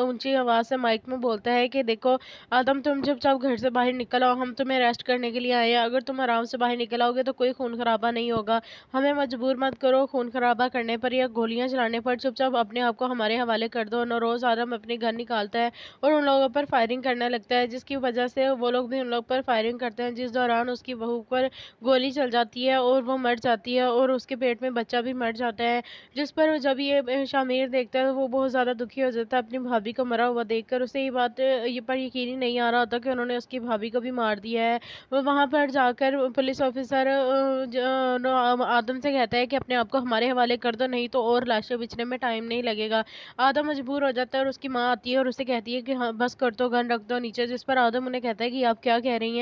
ऊंची आवाज से माइक में बोलता है कि देखो आदम, तुम चुपचाप घर से बाहर निकल आओ, हम तुम्हें अरेस्ट करने के लिए आए हैं। अगर तुम आराम से बाहर निकल आओगे तो कोई खून खराबा नहीं होगा। हमें मजबूर मत करो खून खराबा करने पर या गोलियां चलाने पर, चुपचाप अपने आप को हमारे हवाले कर दो। नौरोज आदम अपनी गन निकालता है और उन लोगों पर फायरिंग करने लगता है, जिसकी वजह से वो लोग भी उन लोग पर फायरिंग करते हैं, जिस दौरान उसकी बहू पर गोली चल जाती है और वो मर जाती है और उसके पेट में बच्चा भी मर जाता है। जिस पर जब ये शामिर देखता है तो वो बहुत ज़्यादा दुखी हो जाता है अपनी भाभी को मरा हुआ देखकर। उसे ये बात ये पर यकीन ही नहीं आ रहा होता कि उन्होंने उसकी भाभी को भी मार दिया है। वो वहाँ पर जाकर पुलिस ऑफिसर आदम से कहता है कि अपने आप को हमारे हवाले कर दो, नहीं तो और लाशें बिछने में टाइम नहीं लगेगा। आदम मजबूर हो जाता है और उसकी माँ आती है और उसे कहती है कि हाँ बस कर दो, गन रख दो नीचे। जिस पर आदम उन्हें कहता है कि आप क्या कह रही हैं।